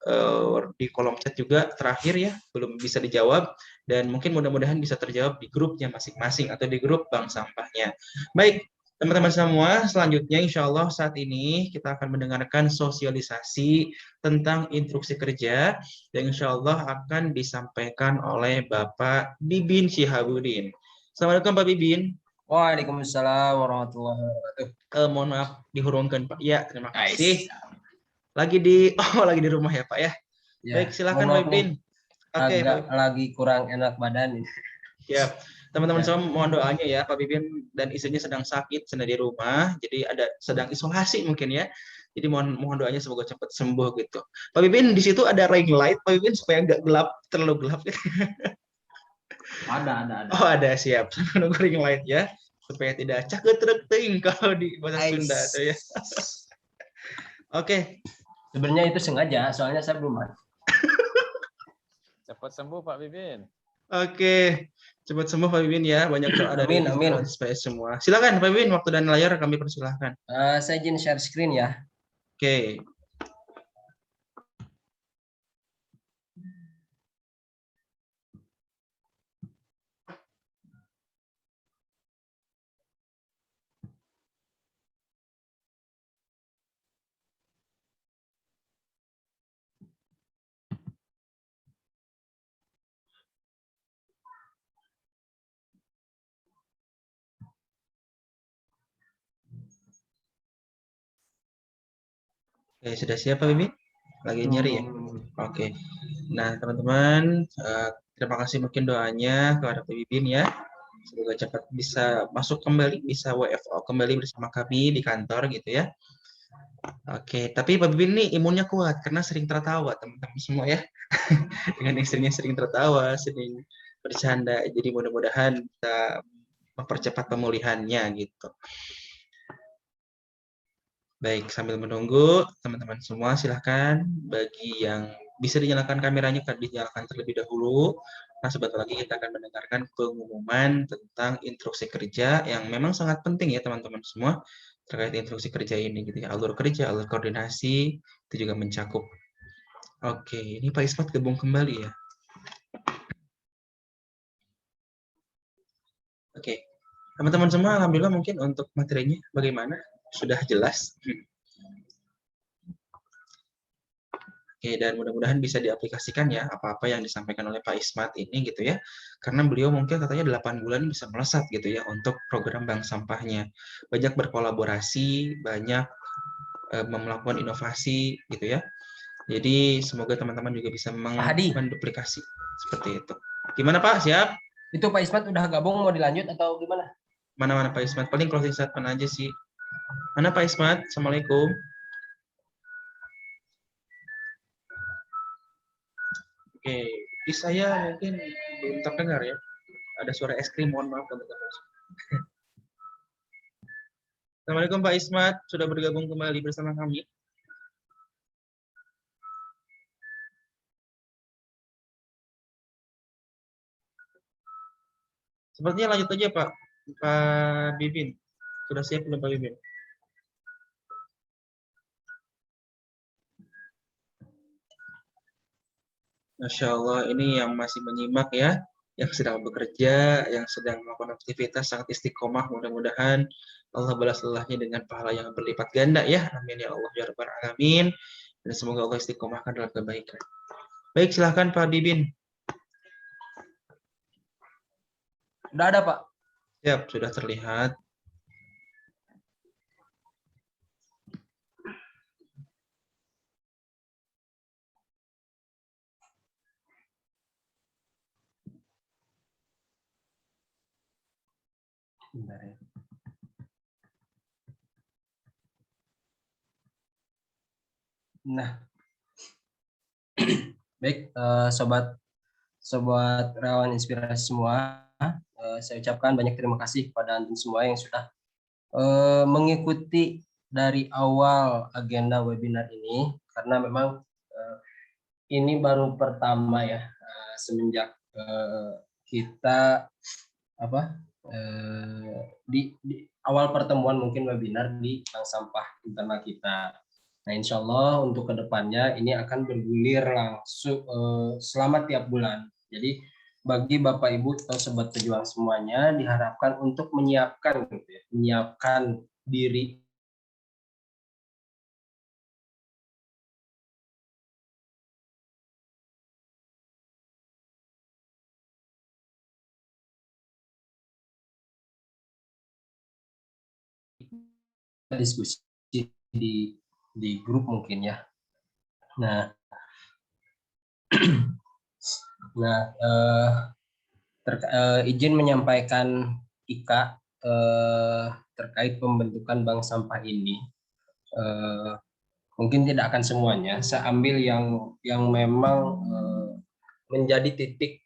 di kolom chat juga terakhir ya, belum bisa dijawab. Dan mungkin mudah-mudahan bisa terjawab di grupnya masing-masing atau di grup bank sampahnya. Baik, teman-teman semua, selanjutnya insya Allah saat ini kita akan mendengarkan sosialisasi tentang instruksi kerja yang insya Allah akan disampaikan oleh Bapak Bibin Syihabuddin. Assalamualaikum Pak Bibin. Waalaikumsalam warahmatullahi wabarakatuh. Mohon maaf dihurungkan Pak. Ya, terima kasih. Lagi di rumah ya Pak ya. Ya, baik, silakan Pak Bibin. Oke, lagi kurang enak badan ini. Ya, teman-teman semua mohon doanya ya, Pak Bibin dan istrinya sedang sakit, sedang di rumah, jadi sedang isolasi mungkin ya. Jadi mohon doanya semoga cepat sembuh gitu. Pak Bibin, di situ ada ring light, Pak Bibin, supaya nggak gelap, terlalu gelap. Ada. Oh ada, siap. Menunggu ring light ya, supaya tidak caketrek ting kalau di bahasa Sunda tuh ya. Oke. Sebenarnya itu sengaja, soalnya saya belum mati. Cepat sembuh Pak Bibin. Oke, cepat sembuh Pak Bibin ya. Banyak doa dari Amin. supaya semua. Silakan Pak Bibin, waktu dan layar kami persilahkan. Saya izin share screen ya. Oke. Oke, sudah siap Pak Bibin? Lagi nyari ya? Oke. Nah, teman-teman, terima kasih mungkin doanya kepada Pak Bibin ya. Semoga cepat bisa masuk kembali, bisa WFO kembali bersama kami di kantor gitu ya. Oke, tapi Pak Bibin ini imunnya kuat karena sering tertawa teman-teman semua ya. Dengan istrinya sering tertawa, sering bercanda. Jadi mudah-mudahan bisa mempercepat pemulihannya gitu. Baik, sambil menunggu teman-teman semua silahkan bagi yang bisa dinyalakan kameranya kan dinyalakan terlebih dahulu. Nah, sebentar lagi kita akan mendengarkan pengumuman tentang instruksi kerja yang memang sangat penting ya teman-teman semua terkait instruksi kerja ini gitu ya. Alur kerja, alur koordinasi itu juga mencakup. Oke, ini Pak Ismat gabung kembali ya. Oke, teman-teman semua alhamdulillah mungkin untuk materinya bagaimana? Sudah jelas. Oke, dan mudah-mudahan bisa diaplikasikan ya apa-apa yang disampaikan oleh Pak Ismat ini gitu ya. Karena beliau mungkin katanya 8 bulan bisa melesat gitu ya untuk program bank sampahnya. Banyak berkolaborasi, banyak melakukan inovasi gitu ya. Jadi semoga teman-teman juga bisa menduplikasi seperti itu. Gimana Pak? Siap? Itu Pak Ismat udah gabung, mau dilanjut atau gimana? Mana-mana Pak Ismat? Paling closing statement aja sih. Mana Pak Ismat? Assalamualaikum. Oke, di saya mungkin belum terdengar ya. Ada suara es krim, mohon maaf teman-teman. Assalamualaikum Pak Ismat, sudah bergabung kembali bersama kami. Sepertinya lanjut aja Pak Bibin. Sudah siap belum Pak Bibin? Masya Allah, ini yang masih menyimak ya, yang sedang bekerja, yang sedang melakukan aktivitas sangat istiqomah. Mudah-mudahan Allah balas lelahnya dengan pahala yang berlipat ganda ya. Amin ya Allah ya Rabbal Alamin. Dan semoga Allah istiqomahkan dalam kebaikan. Baik, silahkan Pak Bibin. Sudah ada, Pak? Siap, sudah terlihat. Bentar ya. Nah, baik sobat relawan inspirasi semua, saya ucapkan banyak terima kasih kepada antum semua yang sudah mengikuti dari awal agenda webinar ini, karena memang ini baru pertama ya, semenjak kita di awal pertemuan mungkin webinar di bank sampah internal kita. Nah, insya Allah untuk kedepannya ini akan bergulir langsung selama tiap bulan. Jadi bagi Bapak Ibu atau sobat pejuang semuanya diharapkan untuk menyiapkan gitu ya, menyiapkan diri diskusi di grup mungkin ya. Nah, izin menyampaikan Ika terkait pembentukan bank sampah ini. Mungkin tidak akan semuanya, saya ambil yang memang menjadi titik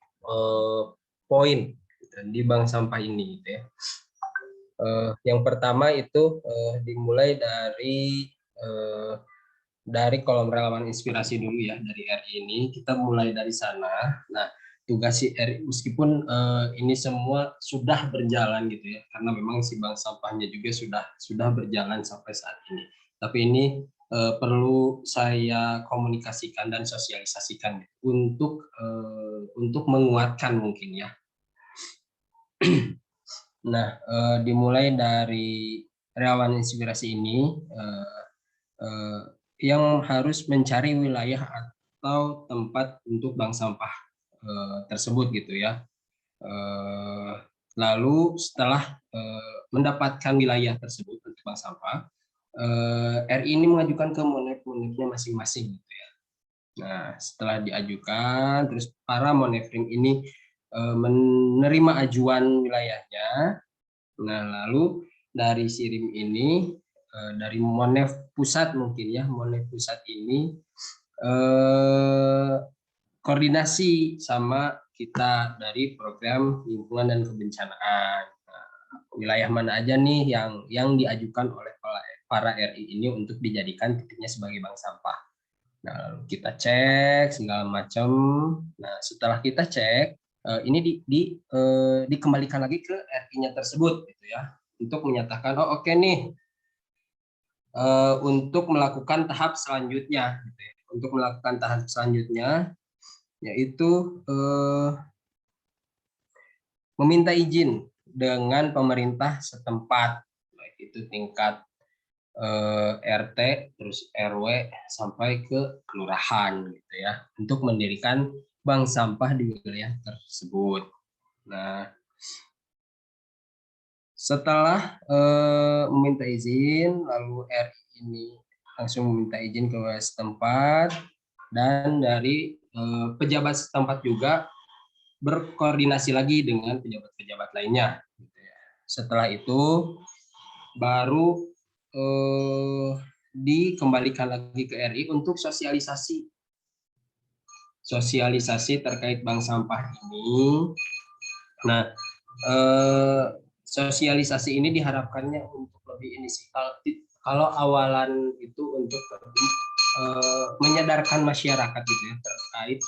poin gitu, di bank sampah ini gitu ya. Yang pertama itu dimulai dari kolom relawan inspirasi dulu ya, dari RI ini kita mulai dari sana. Nah, tugas si RI meskipun ini semua sudah berjalan gitu ya, karena memang si bank sampahnya juga sudah berjalan sampai saat ini. Tapi ini perlu saya komunikasikan dan sosialisasikan untuk menguatkan mungkin ya. Nah, dimulai dari relawan inspirasi ini yang harus mencari wilayah atau tempat untuk bank sampah tersebut gitu ya. Lalu setelah mendapatkan wilayah tersebut untuk bank sampah, RI ini mengajukan ke monef-monefnya masing-masing gitu ya. Nah, setelah diajukan, terus para monefring ini menerima ajuan wilayahnya. Nah, lalu dari Sirim ini, dari Monef Pusat mungkin ya, Monef Pusat ini koordinasi sama kita dari program lingkungan dan kebencanaan. Nah, wilayah mana aja nih yang diajukan oleh para RI ini untuk dijadikan titiknya sebagai bank sampah. Nah, lalu kita cek segala macam. Nah, setelah kita cek, ini dikembalikan lagi ke RI-nya tersebut gitu ya, untuk menyatakan oh oke nih, untuk melakukan tahap selanjutnya gitu ya. Untuk melakukan tahap selanjutnya yaitu meminta izin dengan pemerintah setempat, baik itu tingkat RT, terus RW sampai ke kelurahan gitu ya, untuk mendirikan bank sampah di wilayah tersebut. Nah, setelah meminta izin, lalu RI ini langsung meminta izin ke setempat, dan dari pejabat setempat juga berkoordinasi lagi dengan pejabat-pejabat lainnya. Gitu ya. Setelah itu baru dikembalikan lagi ke RI untuk sosialisasi sosialisasi terkait bank sampah ini. Nah, sosialisasi ini diharapkannya untuk lebih ini sih. Kalau awalan itu untuk menyadarkan masyarakat gitu ya terkait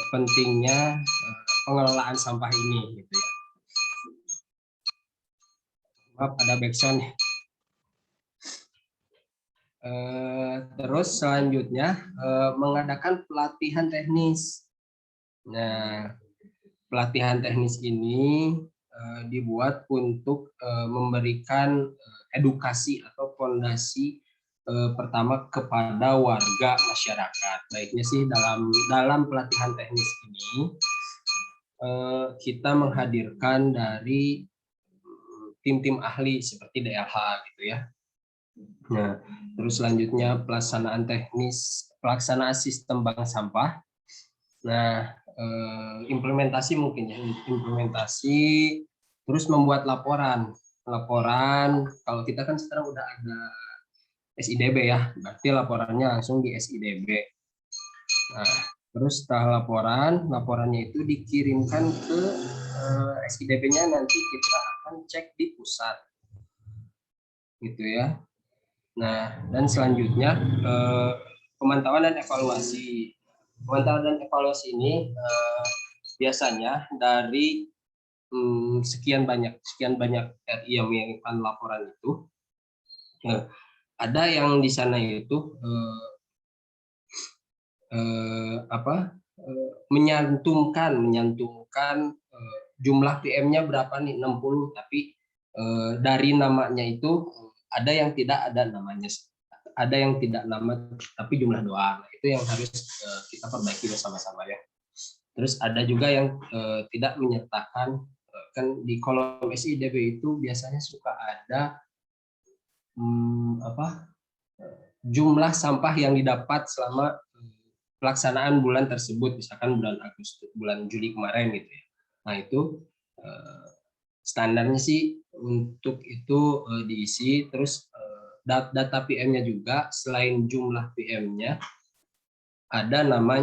pentingnya pengelolaan sampah ini gitu ya. Maaf ada backsound. Terus selanjutnya mengadakan pelatihan teknis. Nah, pelatihan teknis ini dibuat untuk memberikan edukasi atau fondasi pertama kepada warga masyarakat. Baiknya sih dalam pelatihan teknis ini kita menghadirkan dari tim-tim ahli seperti DLH gitu ya. Nah, terus selanjutnya pelaksanaan sistem bank sampah. Nah, implementasi mungkin ya, implementasi, terus membuat laporan kalau kita kan sekarang udah ada SIDB ya, berarti laporannya langsung di SIDB. Nah, terus setelah laporannya itu dikirimkan ke SIDB-nya, nanti kita akan cek di pusat gitu ya. Nah, dan selanjutnya pemantauan dan evaluasi. Pemantauan dan evaluasi ini biasanya dari sekian banyak RI yang mengirimkan laporan itu, ada yang di sana itu menyantumkan jumlah PM-nya berapa nih, 60, tapi dari namanya itu ada yang tidak ada namanya, ada yang tidak nama tapi jumlah doang. Itu yang harus kita perbaiki bersama-sama ya. Terus ada juga yang tidak menyertakan, kan di kolom SIDB itu biasanya suka ada jumlah sampah yang didapat selama pelaksanaan bulan tersebut, misalkan bulan Agustus, bulan Juli kemarin gitu ya. Nah itu standarnya sih untuk itu diisi. Terus data PM-nya juga, selain jumlah PM-nya ada nama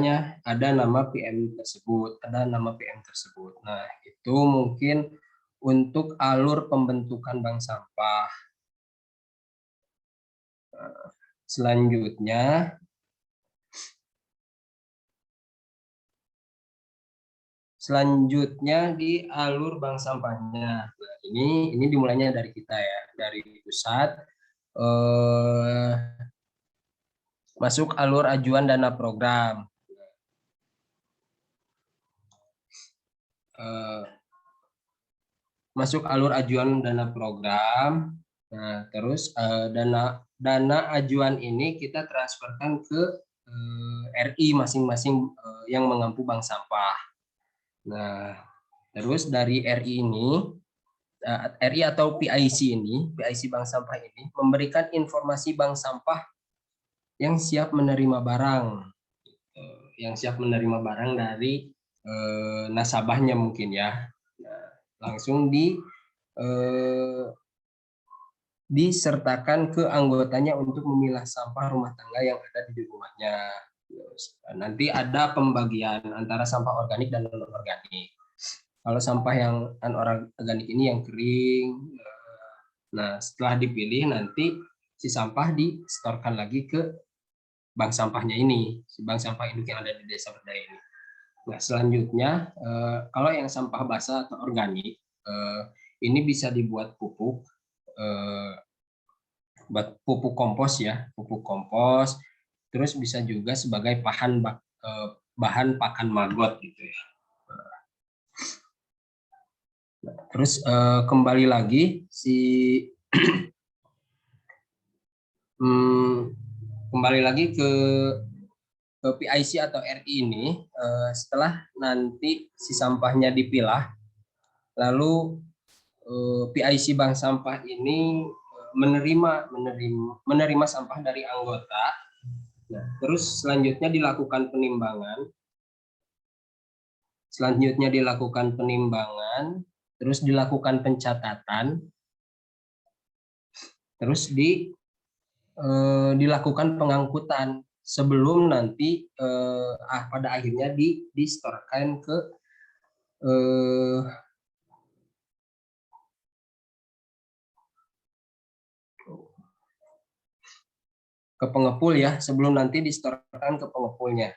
PM tersebut, Nah itu mungkin untuk alur pembentukan bank sampah. Selanjutnya di alur bank sampahnya. Nah, ini dimulainya dari kita ya, dari pusat, masuk alur ajuan dana program. Masuk alur ajuan dana program. Nah, terus dana ajuan ini kita transferkan ke RI masing-masing yang mengampu bank sampah. Nah, terus dari RI ini, RI atau PIC bank sampah ini memberikan informasi bank sampah yang siap menerima barang, dari nasabahnya mungkin ya. Nah, langsung disertakan ke anggotanya untuk memilah sampah rumah tangga yang ada di rumahnya. Nanti ada pembagian antara sampah organik dan non organik. Kalau sampah yang anorganik ini yang kering, nah setelah dipilih nanti si sampah disetorkan lagi ke bank sampahnya ini, si bank sampah induk yang ada di desa berdaya ini. Nah selanjutnya kalau yang sampah basah atau organik ini bisa dibuat pupuk kompos ya, pupuk kompos. Terus bisa juga sebagai bahan pakan maggot gitu ya. Nah, terus kembali lagi ke PIC atau RI ini, setelah nanti si sampahnya dipilah, lalu PIC bank sampah ini menerima sampah dari anggota. Nah, terus selanjutnya dilakukan penimbangan. Terus dilakukan pencatatan, terus dilakukan pengangkutan. sebelum nanti pada akhirnya distorkan ke pengepul ya, sebelum nanti distorkan ke pengepulnya.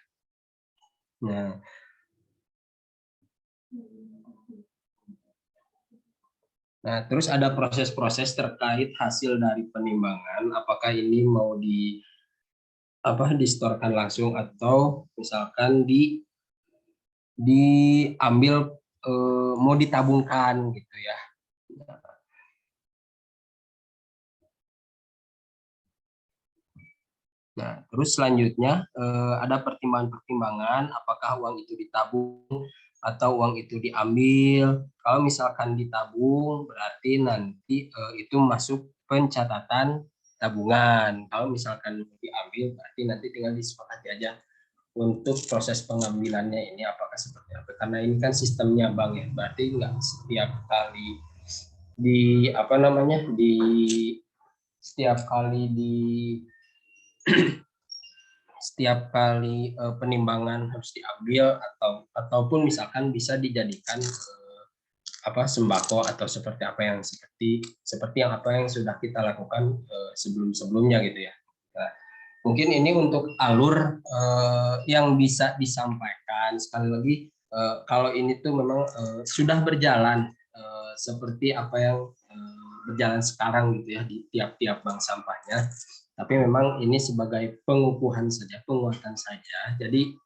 Nah, terus ada proses-proses terkait hasil dari penimbangan, apakah ini mau distorkan langsung atau misalkan diambil mau ditabungkan gitu ya. Nah, terus selanjutnya ada pertimbangan-pertimbangan apakah uang itu ditabung atau uang itu diambil. Kalau misalkan ditabung berarti nanti itu masuk pencatatan tabungan. Kalau misalkan diambil berarti nanti tinggal disepakati aja untuk proses pengambilannya ini apakah seperti apa. Karena ini kan sistemnya bank ya, berarti nggak setiap kali setiap kali penimbangan harus diambil ataupun misalkan bisa dijadikan sembako atau seperti apa yang apa yang sudah kita lakukan sebelumnya gitu ya. Nah, mungkin ini untuk alur yang bisa disampaikan. Sekali lagi kalau ini tuh memang sudah berjalan seperti apa yang berjalan sekarang gitu ya di tiap-tiap bank sampahnya. Tapi memang ini sebagai pengukuhan saja, penguatan saja. Jadi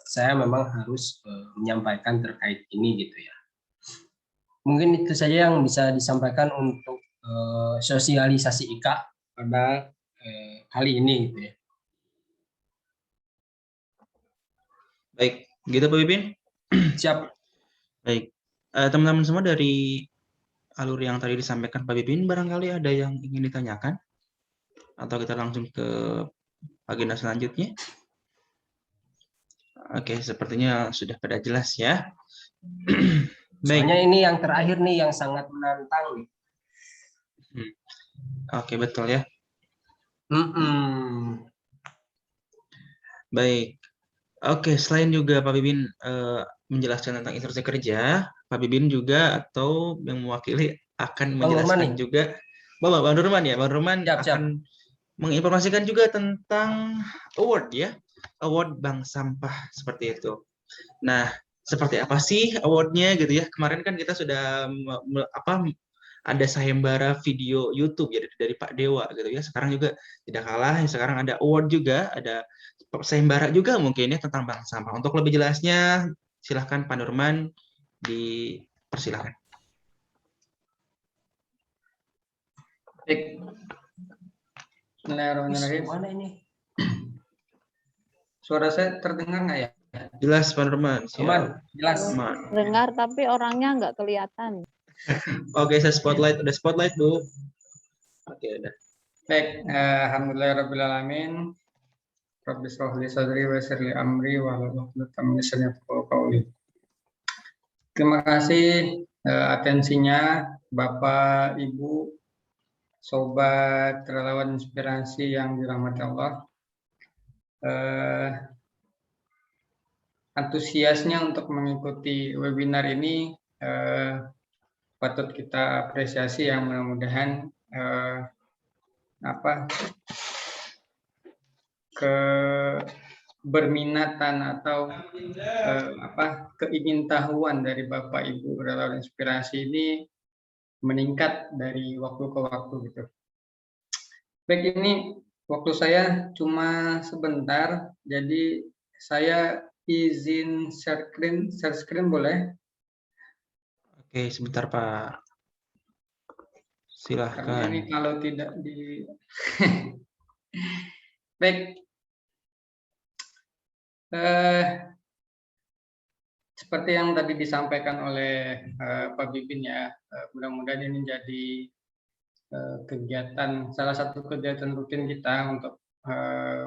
saya memang harus menyampaikan terkait ini gitu ya. Mungkin itu saja yang bisa disampaikan untuk sosialisasi IKA pada kali ini gitu ya. Baik, gitu Pak Bibin. Siap. Baik, teman-teman semua dari alur yang tadi disampaikan Pak Bibin, barangkali ada yang ingin ditanyakan? Atau kita langsung ke agenda selanjutnya? Oke, sepertinya sudah pada jelas ya. Soalnya ini yang terakhir nih yang sangat menantang nih. Oke, betul ya. Mm-mm. Baik. Oke, selain juga Pak Bibin menjelaskan tentang instruksi kerja, Pak Bibin juga atau yang mewakili akan menjelaskan juga Bang Nurman ya, Bang Nurman akan menginformasikan juga tentang award ya, award Bank Sampah seperti itu. Nah, seperti apa sih awardnya gitu ya? Kemarin kan kita sudah ada sayembara video YouTube ya dari Pak Dewa gitu ya. Sekarang juga tidak kalah, sekarang ada award juga, ada sayembara juga mungkin ya tentang Bank Sampah. Untuk lebih jelasnya, silahkan Pak Nurman dipersilahkan. Baik. Bismillahirrahmanirrahim. Mana ini? Suara saya terdengar nggak ya? Jelas Pak Nurman. Jelas. Dengar tapi orangnya nggak kelihatan. Oke, saya spotlight. Udah spotlight, Bu. Oke, udah. Baik, alhamdulillahirrabbilalamin. Rabbi shrah li sadri wa yassir li amri wahlul 'uqdatam min lisani yafqahu qawli. Terima kasih atensinya Bapak, Ibu, Sobat Relawan Inspirasi yang dirahmati Allah. Antusiasnya untuk mengikuti webinar ini patut kita apresiasi, yang mudah-mudahan keberminatan atau keingintahuan dari Bapak Ibu Relawan Inspirasi ini meningkat dari waktu ke waktu gitu. Baik, ini waktu saya cuma sebentar, jadi saya izin share screen boleh? Oke, sebentar Pak. Silahkan. Karena ini kalau tidak di baik. Seperti yang tadi disampaikan oleh Pak Bibin ya, mudah-mudahan ini jadi salah satu kegiatan rutin kita untuk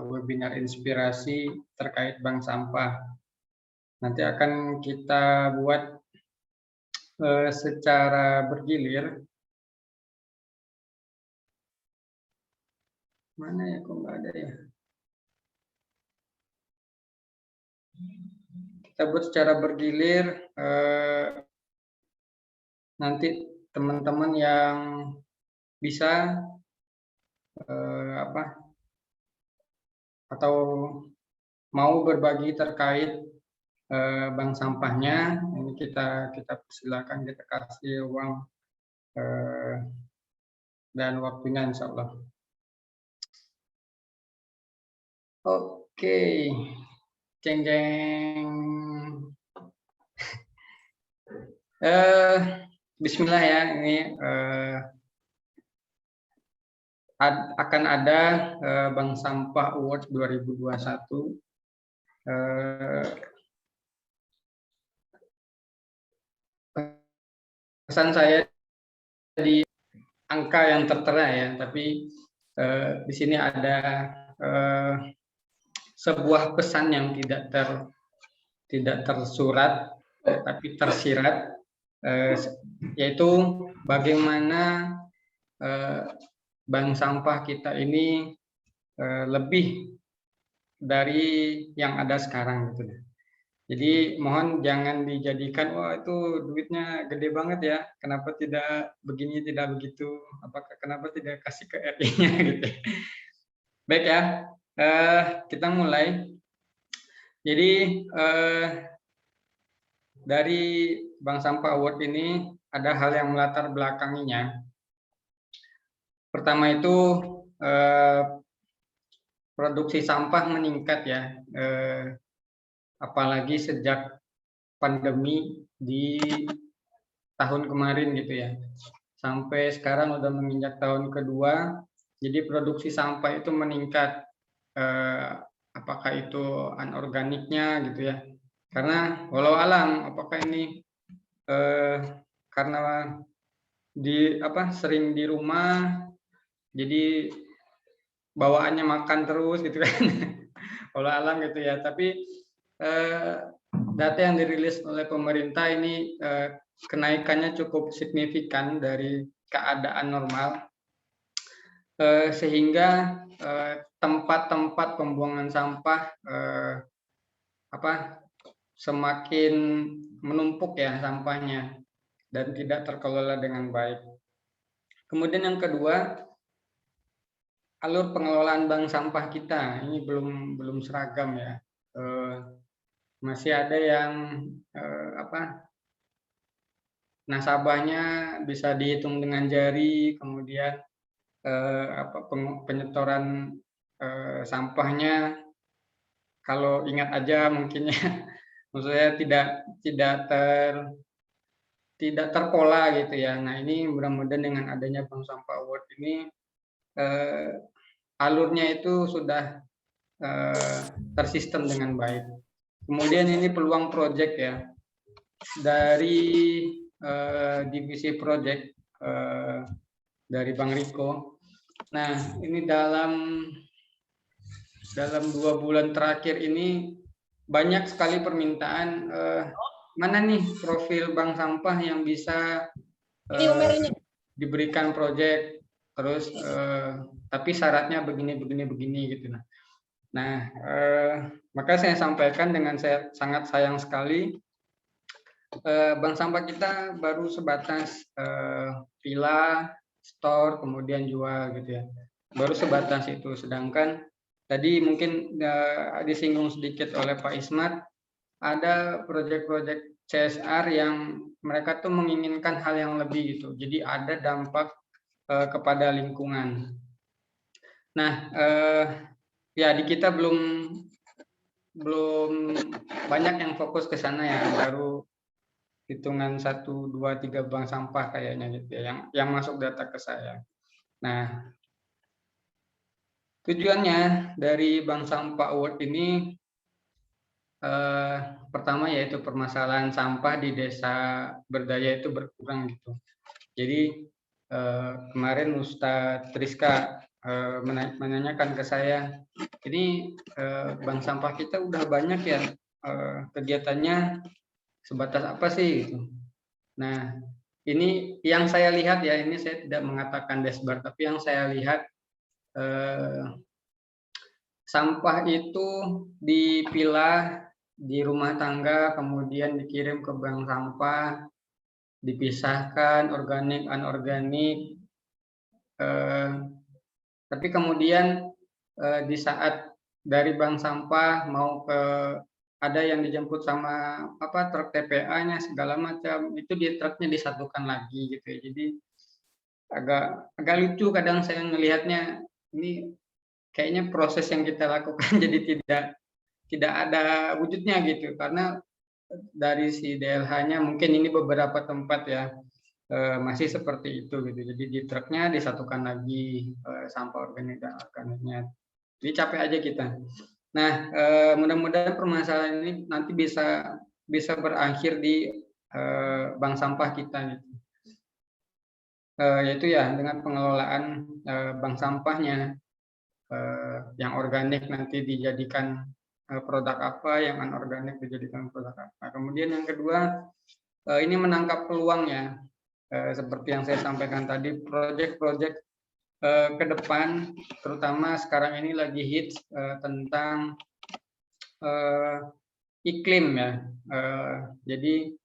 webinar inspirasi terkait bank sampah. Nanti akan kita buat secara bergilir. Mana ya, kok nggak ada ya? kita buat secara bergilir. Nanti teman-teman yang bisa atau mau berbagi terkait bank sampahnya, ini kita persilakan, kita kasih uang dan waktunya insya Allah. Oke, jeng jeng. Bismillah ya, ini akan ada Bank Sampah Awards 2021. Pesan saya di angka yang tertera ya, tapi di sini ada sebuah pesan yang tidak tersurat tapi tersirat, yaitu bagaimana bank sampah kita ini lebih dari yang ada sekarang gitu. Jadi mohon jangan dijadikan wah itu duitnya gede banget ya, kenapa tidak begini tidak begitu, apakah kenapa tidak kasih ke RI-nya gitu. Baik ya, kita mulai. Jadi dari Bank Sampah Award ini ada hal yang melatar belakanginya. Pertama itu produksi sampah meningkat ya. Apalagi sejak pandemi di tahun kemarin gitu ya, sampai sekarang udah menginjak tahun kedua, jadi produksi sampah itu meningkat, apakah itu anorganiknya gitu ya, karena walau alam apakah ini karena sering di rumah jadi bawaannya makan terus gitu kan. Walau alam gitu ya, tapi data yang dirilis oleh pemerintah ini kenaikannya cukup signifikan dari keadaan normal, sehingga tempat-tempat pembuangan sampah semakin menumpuk ya sampahnya dan tidak terkelola dengan baik. Kemudian yang kedua, alur pengelolaan bank sampah kita ini belum seragam ya. Masih ada yang nasabahnya bisa dihitung dengan jari, kemudian penyetoran sampahnya kalau ingat aja mungkin ya, maksudnya tidak terpola gitu ya. Nah ini mudah-mudahan dengan adanya Bank Sampah Award ini alurnya itu sudah tersistem dengan baik. Kemudian ini peluang proyek ya, dari divisi proyek dari Bang Riko. Nah ini dalam 2 bulan terakhir ini banyak sekali permintaan, mana nih profil bank sampah yang bisa diberikan proyek, terus tapi syaratnya begini gitu. Nah, maka saya sampaikan dengan saya sangat sayang sekali, bank sampah kita baru sebatas villa, store, kemudian jual gitu ya. Baru sebatas itu. Sedangkan tadi mungkin disinggung sedikit oleh Pak Ismat, ada proyek-proyek CSR yang mereka tuh menginginkan hal yang lebih gitu. Jadi ada dampak kepada lingkungan. Nah, ya di kita belum banyak yang fokus ke sana ya, baru hitungan 1, 2, 3 bank sampah kayaknya gitu ya, yang masuk data ke saya. Nah, tujuannya dari Bank Sampah Award ini pertama yaitu permasalahan sampah di desa berdaya itu berkurang gitu. Jadi kemarin Ustadz Rizka menanyakan ke saya, ini bank sampah kita udah banyak ya, kegiatannya sebatas apa sih gitu. Nah ini yang saya lihat ya, ini saya tidak mengatakan dashboard, tapi yang saya lihat sampah itu dipilah di rumah tangga, kemudian dikirim ke bank sampah, dipisahkan organik anorganik. Tapi kemudian di saat dari bank sampah mau ke ada yang dijemput sama truk TPA-nya segala macam, itu di truknya disatukan lagi gitu ya. Jadi agak lucu kadang saya melihatnya, ini kayaknya proses yang kita lakukan jadi tidak ada wujudnya gitu, karena dari si DLH-nya mungkin ini beberapa tempat ya masih seperti itu gitu. Jadi di truknya disatukan lagi sampah organik dan organiknya. Jadi capek aja kita. Nah, mudah-mudahan permasalahan ini nanti bisa berakhir di bank sampah kita gitu. Yaitu ya dengan pengelolaan bank sampahnya, yang organik nanti dijadikan produk apa, yang anorganik dijadikan produk apa. Kemudian yang kedua, ini menangkap peluangnya, seperti yang saya sampaikan tadi, proyek-proyek ke depan, terutama sekarang ini lagi hits tentang iklim ya. Jadi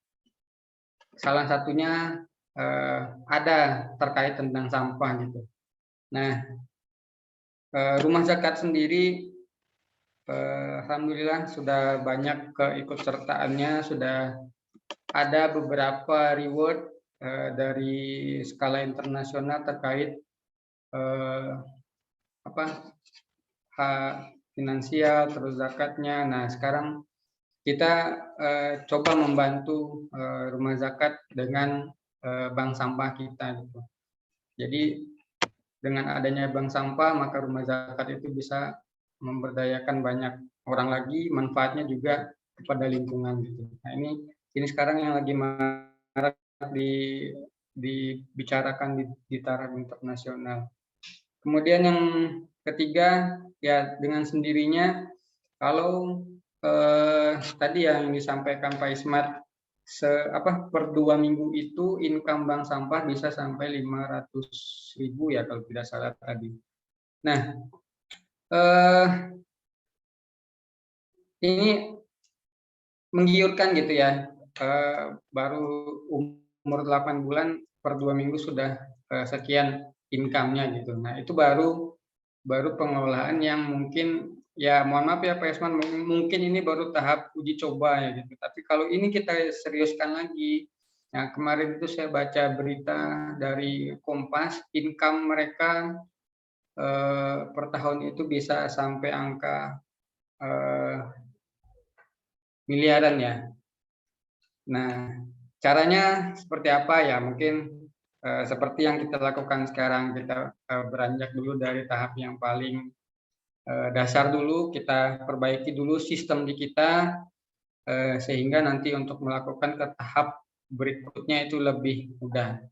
salah satunya ada terkait tentang sampah gitu. Nah, Rumah Zakat sendiri, alhamdulillah sudah banyak keikutsertaannya, sudah ada beberapa reward dari skala internasional terkait finansial, terus zakatnya. Nah, sekarang kita coba membantu Rumah Zakat dengan bank sampah kita gitu. Jadi dengan adanya bank sampah, maka Rumah Zakat itu bisa memberdayakan banyak orang lagi, manfaatnya juga kepada lingkungan gitu. Nah, ini sekarang yang lagi marak dibicarakan di taraf internasional. Kemudian yang ketiga, ya dengan sendirinya kalau tadi yang disampaikan Pak Ismat, per 2 minggu itu income bank sampah bisa sampai 500.000 ya kalau tidak salah tadi. Nah, ini menggiurkan gitu ya, baru umur 8 bulan per 2 minggu sudah sekian income-nya gitu. Nah, itu baru pengelolaan yang mungkin ya mohon maaf ya Pak Esman, mungkin ini baru tahap uji coba ya gitu. Tapi kalau ini kita seriuskan lagi, nah kemarin itu saya baca berita dari Kompas, income mereka per tahun itu bisa sampai angka miliaran ya. Nah, caranya seperti apa ya? Mungkin seperti yang kita lakukan sekarang, kita beranjak dulu dari tahap yang paling dasar dulu, kita perbaiki dulu sistem di kita, sehingga nanti untuk melakukan ke tahap berikutnya itu lebih mudah.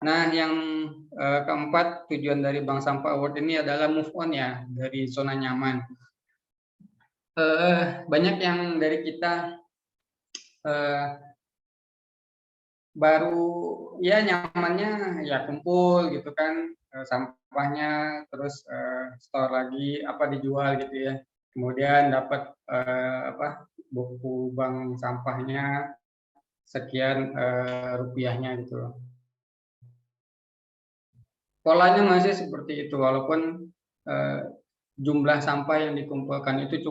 Nah, yang keempat, tujuan dari Bank Sampah Award ini adalah move on ya, dari zona nyaman. Banyak yang dari kita baru ya nyamannya ya kumpul gitu kan, sampahnya terus store lagi dijual gitu ya, kemudian dapat buku bank sampahnya sekian rupiahnya gitu. Polanya masih seperti itu, walaupun jumlah sampah yang dikumpulkan itu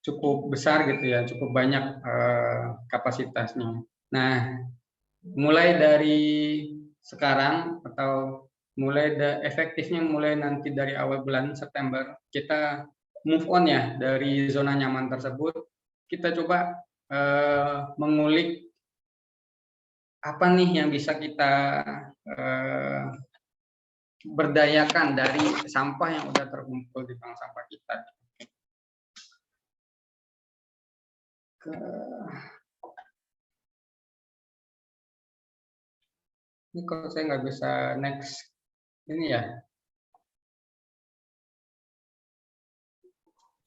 cukup besar gitu ya, cukup banyak kapasitasnya. Nah, mulai dari sekarang atau efektifnya mulai nanti dari awal bulan September, kita move on ya dari zona nyaman tersebut. Kita coba mengulik apa nih yang bisa kita berdayakan dari sampah yang udah terkumpul di bank sampah kita. Ini kalau saya nggak bisa next ini ya,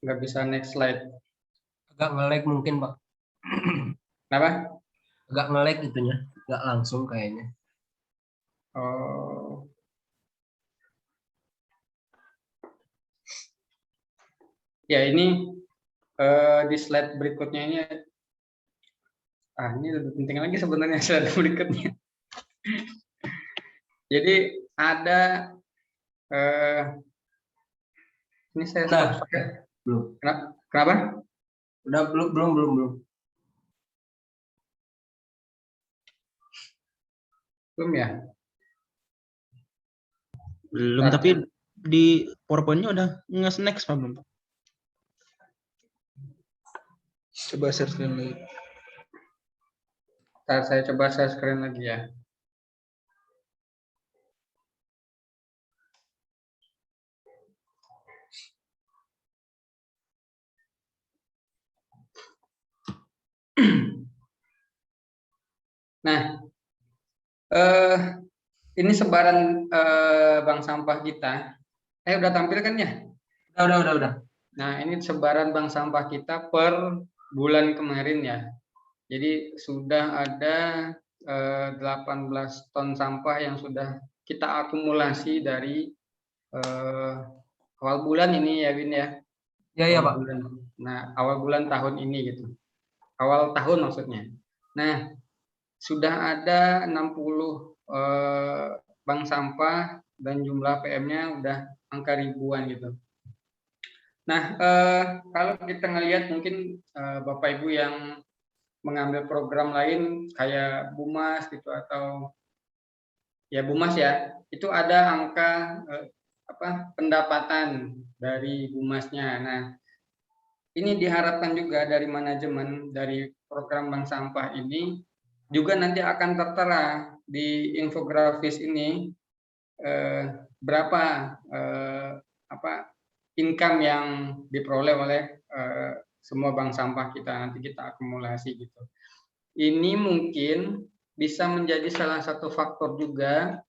nggak bisa next slide. Agak nge-lag mungkin Pak. Kenapa? Agak nge-lag itunya, nggak langsung kayaknya. Oh. Ya ini di slide berikutnya ini lebih penting lagi sebenarnya slide berikutnya. Jadi ada ini saya stop ya. Belum. Kenapa? Udah belum. Belum ya? Belum, tapi di PowerPoint-nya udah nge-next Pak, belum? Coba share screen lagi. Saya coba share screen lagi ya. Nah, ini sebaran bank sampah kita. Udah tampil kan ya? Udah. Nah, ini sebaran bank sampah kita per bulan kemarin ya. Jadi sudah ada 18 ton sampah yang sudah kita akumulasi dari awal bulan ini ya, Win ya. Iya, Pak. Nah, awal bulan tahun ini gitu. Awal tahun maksudnya. Nah, sudah ada 60 bank sampah dan jumlah PM-nya udah angka ribuan gitu. Nah, kalau kita ngelihat mungkin Bapak Ibu yang mengambil program lain kayak BUMAS gitu atau ya BUMAS ya, itu ada angka pendapatan dari BUMAS-nya. Nah, ini diharapkan juga dari manajemen dari program bank sampah ini juga nanti akan tertera di infografis ini berapa income yang diperoleh oleh semua bank sampah kita, nanti kita akumulasi gitu. Ini mungkin bisa menjadi salah satu faktor juga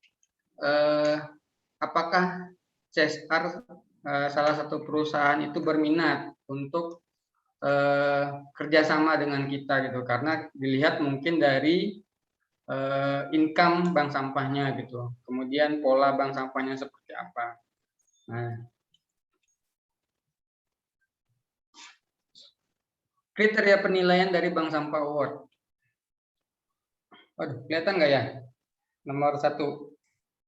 apakah CSR salah satu perusahaan itu berminat untuk kerjasama dengan kita gitu, karena dilihat mungkin dari income bank sampahnya gitu, kemudian pola bank sampahnya seperti apa. Nah, kriteria penilaian dari Bank Sampah Award. Waduh, kelihatan nggak ya? Nomor 1.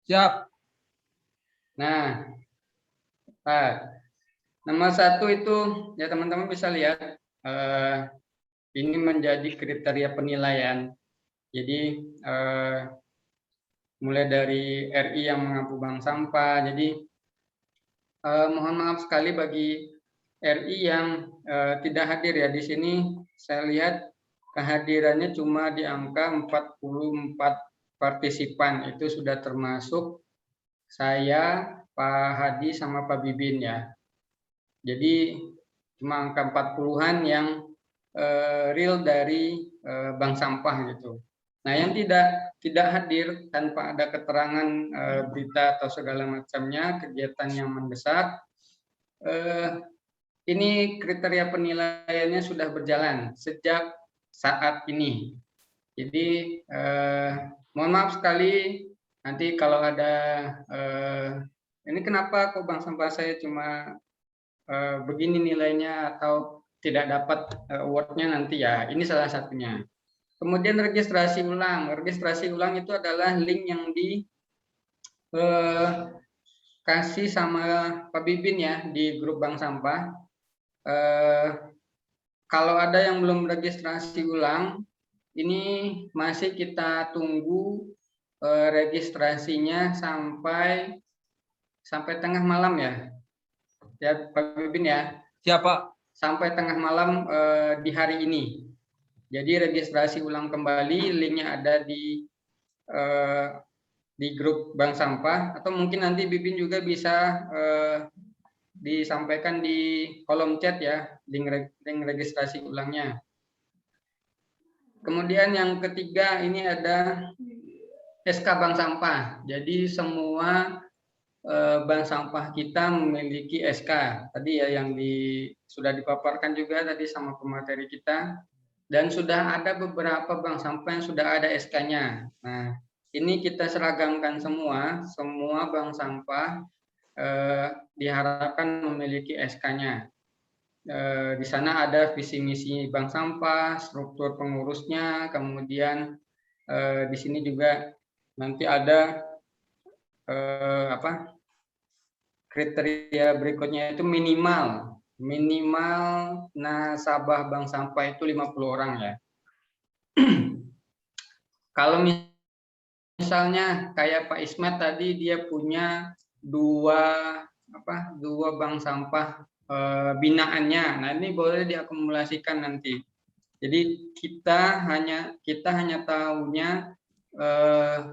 Siap. Nah, nomor 1 itu ya teman-teman bisa lihat ini menjadi kriteria penilaian. Jadi mulai dari RI yang mengampu bank sampah. Jadi mohon maaf sekali bagi RI yang tidak hadir ya di sini. Saya lihat kehadirannya cuma di angka 44 partisipan. Itu sudah termasuk saya, Pak Hadi sama Pak Bibin ya. Jadi cuma angka 40-an yang real dari bank sampah gitu. Nah, yang tidak hadir tanpa ada keterangan berita atau segala macamnya, kegiatan yang mendesak, ini kriteria penilaiannya sudah berjalan sejak saat ini. Jadi mohon maaf sekali nanti kalau ada ini kenapa kok bank sampah saya cuma begini nilainya atau tidak dapat award-nya nanti ya, ini salah satunya. Kemudian registrasi ulang. Registrasi ulang itu adalah link yang dikasih sama Pak Bibin ya di grup bank sampah. Kalau ada yang belum registrasi ulang, ini masih kita tunggu registrasinya sampai tengah malam ya. Ya Pak Bibin ya. Siapa? Sampai tengah malam di hari ini. Jadi registrasi ulang kembali, linknya ada di grup bank sampah, atau mungkin nanti Bibin juga bisa disampaikan di kolom chat ya, link registrasi ulangnya. Kemudian yang ketiga ini ada SK bank sampah. Jadi semua bank sampah kita memiliki SK. Tadi ya yang sudah dipaparkan juga tadi sama pemateri kita. Dan sudah ada beberapa bank sampah yang sudah ada SK-nya. Nah, ini kita seragamkan semua bank sampah diharapkan memiliki SK-nya. Di sana ada visi misi bank sampah, struktur pengurusnya, kemudian di sini juga nanti ada kriteria berikutnya itu minimal nasabah bank sampah itu 50 orang ya. Kalau misalnya kayak Pak Ismet tadi dia punya dua bank sampah binaannya. Nah, ini boleh diakumulasikan nanti. Jadi kita hanya tahunya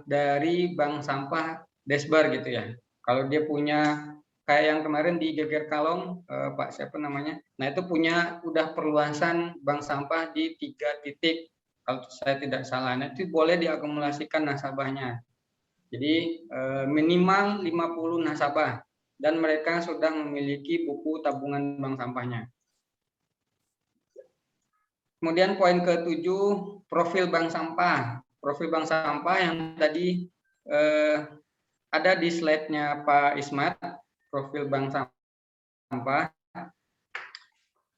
dari bank sampah Desbar gitu ya. Kalau dia punya kayak yang kemarin di Geger Kalong, Pak siapa namanya? Nah, itu punya udah perluasan bank sampah di 3 titik. Kalau saya tidak salah, nah, itu boleh diakumulasikan nasabahnya. Jadi minimal 50 nasabah dan mereka sudah memiliki buku tabungan bank sampahnya. Kemudian poin ke-7, profil bank sampah. Profil bank sampah yang tadi ada di slide-nya Pak Ismat, profil bank sampah.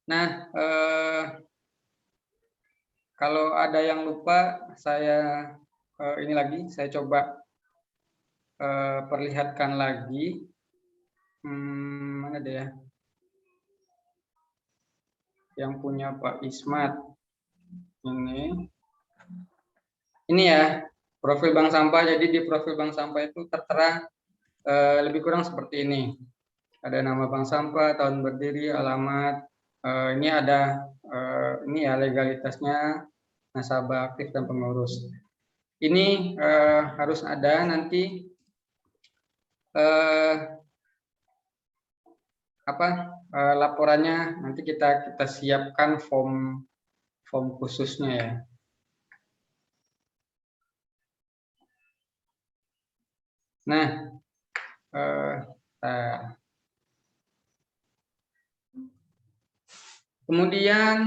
Nah, kalau ada yang lupa, saya saya coba perlihatkan lagi. Mana deh ya? Yang punya Pak Ismat. Ini ya, profil bank sampah. Jadi di profil bank sampah itu tertera lebih kurang seperti ini. Ada nama bank sampah, tahun berdiri, alamat. Ini ada ini ya legalitasnya, nasabah aktif dan pengurus. Ini harus ada nanti laporannya, nanti kita siapkan form khususnya ya. Nah, kemudian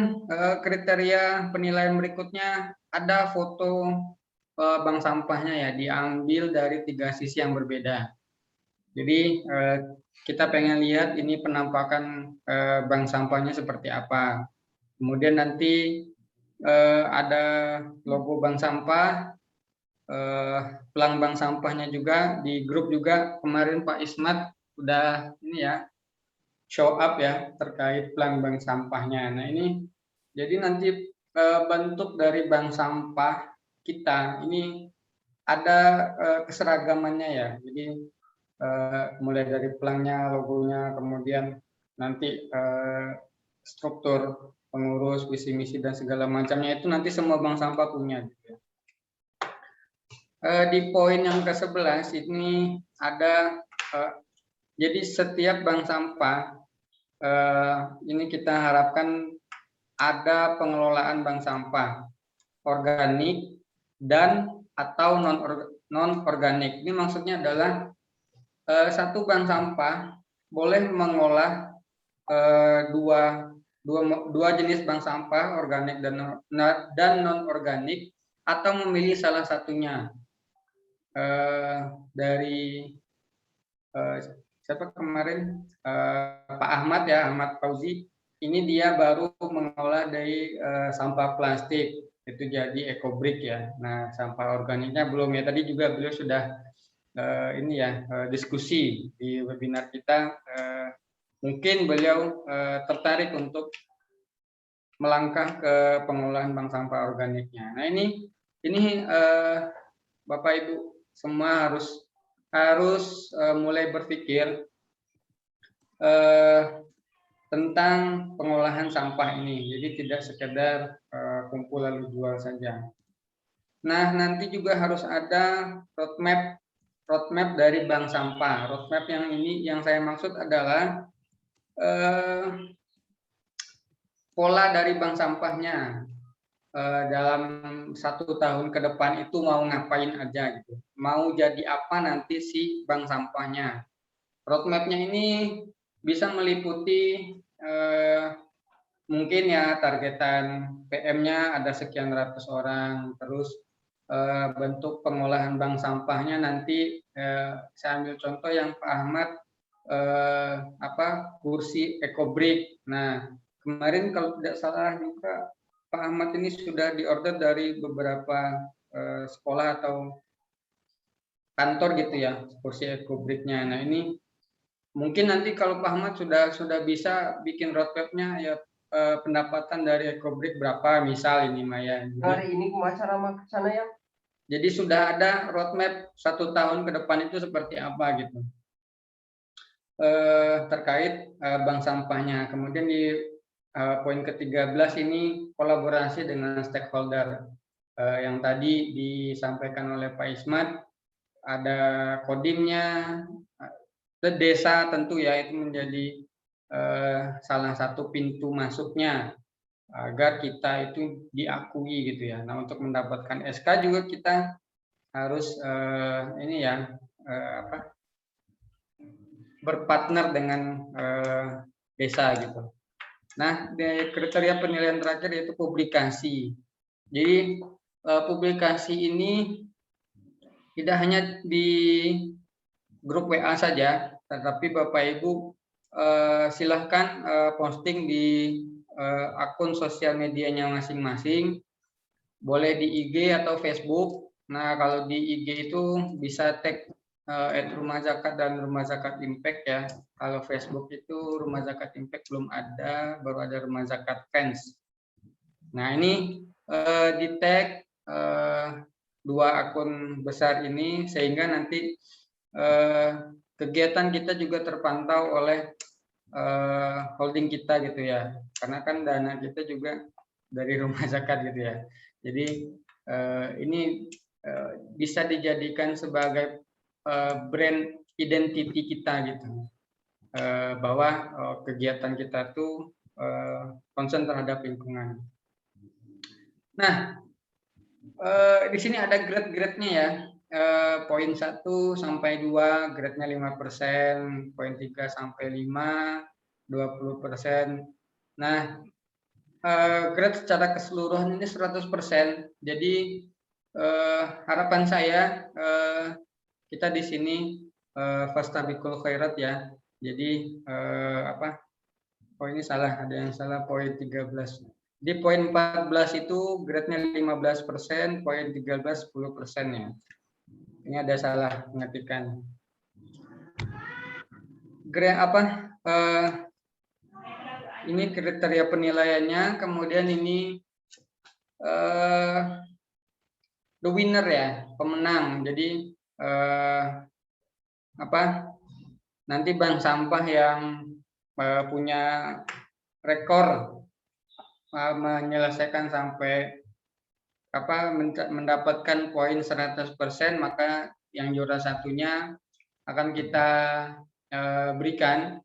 kriteria penilaian berikutnya ada foto bank sampahnya ya, diambil dari 3 sisi yang berbeda. Jadi kita pengen lihat ini penampakan bank sampahnya seperti apa. Kemudian nanti ada logo bank sampah, pelang bank sampahnya juga. Di grup juga kemarin Pak Ismat udah ini ya show up ya terkait pelang bank sampahnya. Nah, ini jadi nanti bentuk dari bank sampah kita ini ada keseragamannya ya. Jadi mulai dari pelangnya, logonya, kemudian nanti struktur pengurus, visi misi dan segala macamnya itu nanti semua bank sampah punya. Gitu. Di poin yang ke-11 ini ada jadi setiap bank sampah ini kita harapkan ada pengelolaan bank sampah organik dan atau non organik. Ini maksudnya adalah satu bank sampah boleh mengolah dua jenis bank sampah, organik dan non organik, atau memilih salah satunya. Dari siapa kemarin Pak Ahmad ya, Ahmad Fauzi, ini dia baru mengolah dari sampah plastik itu jadi EcoBrick ya. Nah, sampah organiknya belum ya. Tadi juga beliau sudah ini ya diskusi di webinar kita. Mungkin beliau tertarik untuk melangkah ke pengolahan bank sampah organiknya. Nah, ini Bapak Ibu semua harus mulai berpikir tentang pengolahan sampah ini. Jadi tidak sekedar kumpul lalu jual saja. Nah, nanti juga harus ada roadmap dari bank sampah. Roadmap yang ini yang saya maksud adalah pola dari bank sampahnya. Dalam 1 tahun ke depan itu mau ngapain aja gitu, mau jadi apa nanti si bank sampahnya. Roadmapnya ini bisa meliputi mungkin ya targetan PM-nya ada sekian ratus orang, terus bentuk pengolahan bank sampahnya nanti saya ambil contoh yang Pak Ahmad kursi EcoBrick. Nah, kemarin kalau tidak salah juga Pak Ahmad ini sudah diorder dari beberapa sekolah atau kantor gitu ya, kursi ekobrik-nya. Nah ini mungkin nanti kalau Pak Ahmad sudah bisa bikin roadmap-nya ya, pendapatan dari ekobrik berapa misal ini Maya. Hari ini acara ke sana ya. Jadi sudah ada roadmap 1 tahun ke depan itu seperti apa gitu. Terkait bank sampahnya. Kemudian di poin ke-13 ini kolaborasi dengan stakeholder. Yang tadi disampaikan oleh Pak Ismat, ada kodimnya, desa tentu ya itu menjadi salah satu pintu masuknya agar kita itu diakui gitu ya. Nah untuk mendapatkan SK juga kita harus ini ya berpartner dengan desa gitu. Nah kriteria penilaian terakhir yaitu publikasi. Jadi publikasi ini tidak hanya di grup WA saja, tetapi Bapak Ibu silahkan posting di akun sosial medianya masing-masing, boleh di IG atau Facebook. Nah kalau di IG itu bisa tag Rumah Zakat dan Rumah Zakat Impact ya. Kalau Facebook itu Rumah Zakat Impact belum ada, baru ada Rumah Zakat Fans. Nah ini di tag 2 akun besar ini sehingga nanti kegiatan kita juga terpantau oleh holding kita gitu ya, karena kan dana kita juga dari rumah zakat gitu ya. Jadi ini bisa dijadikan sebagai brand identity kita gitu, bahwa kegiatan kita tuh concern terhadap lingkungan. Nah di sini ada grade-grade-nya ya. Poin 1 sampai 2 grade-nya 5%, poin 3 sampai 5 20%. Nah, grade secara keseluruhan ini 100%. Jadi harapan saya kita di sini fastabiqul khairat ya. Jadi oh ini salah, ada yang salah poin 13. Di poin 14 itu grade-nya 15%, poin 13 10% ya. Ini ada salah mengetikkan. Grade ini kriteria penilaiannya, kemudian ini the winner ya, pemenang. Jadi nanti bank sampah yang punya rekor menyelesaikan sampai mendapatkan poin 100%, maka yang juara satunya akan kita berikan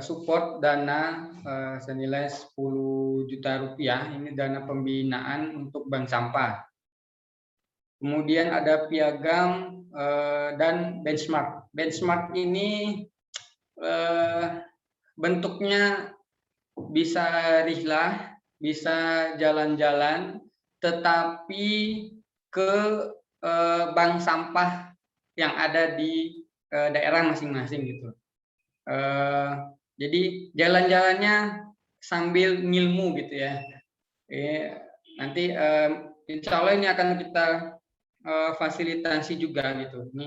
support dana senilai 10 juta rupiah. Ini dana pembinaan untuk bank sampah. Kemudian ada piagam dan benchmark. Benchmark ini bentuknya bisa rihlah, bisa jalan-jalan, tetapi ke bank sampah yang ada di daerah masing-masing gitu. Jadi jalan-jalannya sambil ngilmu gitu ya. Nanti insya Allah ini akan kita fasilitasi juga gitu. Ini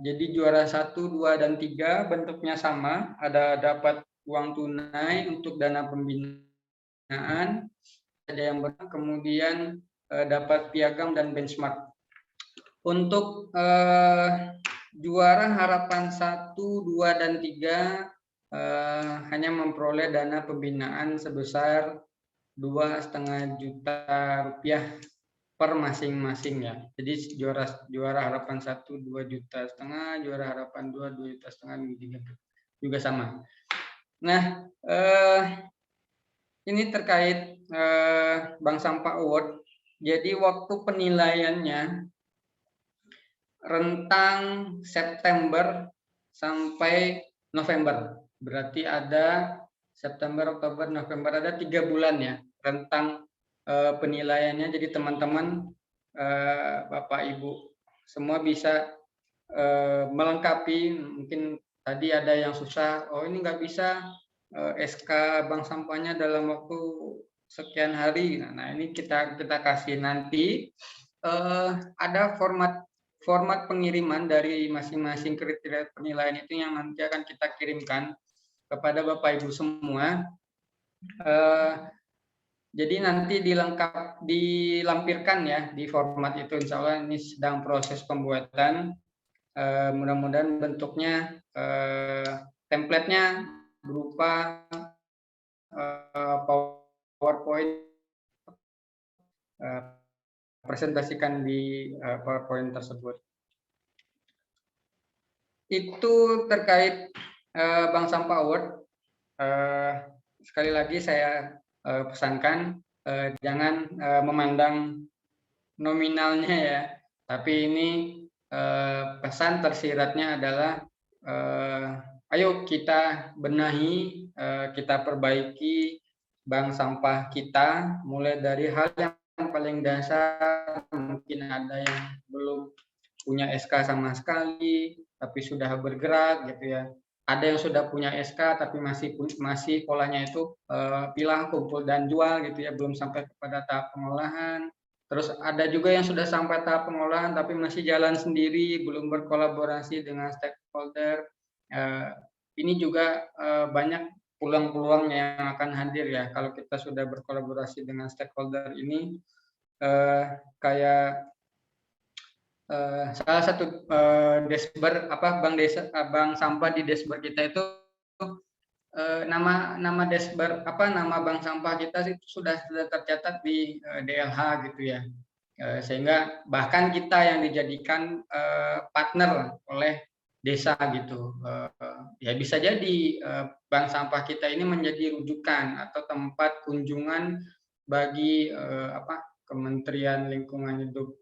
jadi juara 1, 2, dan 3 bentuknya sama, ada dapat uang tunai untuk dana pembinaan, ada yang benar, kemudian dapat piagam dan benchmark. Untuk juara harapan 1, 2, dan 3 hanya memperoleh dana pembinaan sebesar 2,5 juta rupiah per masing-masing ya. Jadi juara harapan 1 2,5 juta, juara harapan 2 2,5 juta, 3 juga sama. Nah, ini terkait Bank Sampah Award. Jadi waktu penilaiannya rentang September sampai November. Berarti ada September, Oktober, November, ada 3 bulan ya rentang penilaiannya. Jadi teman-teman, Bapak Ibu semua bisa melengkapi. Mungkin tadi ada yang susah, oh ini nggak bisa SK bank sampahnya dalam waktu sekian hari. Nah, ini kita kasih nanti ada format pengiriman dari masing-masing kriteria penilaian itu yang nanti akan kita kirimkan kepada Bapak Ibu semua. Jadi nanti dilampirkan ya di format itu. Insya Allah ini sedang proses pembuatan. Mudah-mudahan bentuknya template-nya berupa PowerPoint, presentasikan di PowerPoint tersebut. Itu terkait Bank Sampah Award. Sekali lagi saya pesankan jangan memandang nominalnya ya, tapi ini pesan tersiratnya adalah ayo kita benahi, kita perbaiki bank sampah kita, mulai dari hal yang paling dasar. Mungkin ada yang belum punya SK sama sekali tapi sudah bergerak gitu ya. Ada yang sudah punya SK tapi masih polanya itu pilah, kumpul dan jual gitu ya, belum sampai kepada tahap pengolahan. Terus ada juga yang sudah sampai tahap pengolahan tapi masih jalan sendiri, belum berkolaborasi dengan stakeholder. Ini juga banyak peluang-peluang yang akan hadir ya kalau kita sudah berkolaborasi dengan stakeholder ini. Kayak salah satu dashboard bank sampah di dashboard kita itu nama dashboard nama bank sampah kita itu sudah tercatat di DLH gitu ya, sehingga bahkan kita yang dijadikan partner oleh desa gitu. Ya bisa jadi bank sampah kita ini menjadi rujukan atau tempat kunjungan bagi Kementerian Lingkungan Hidup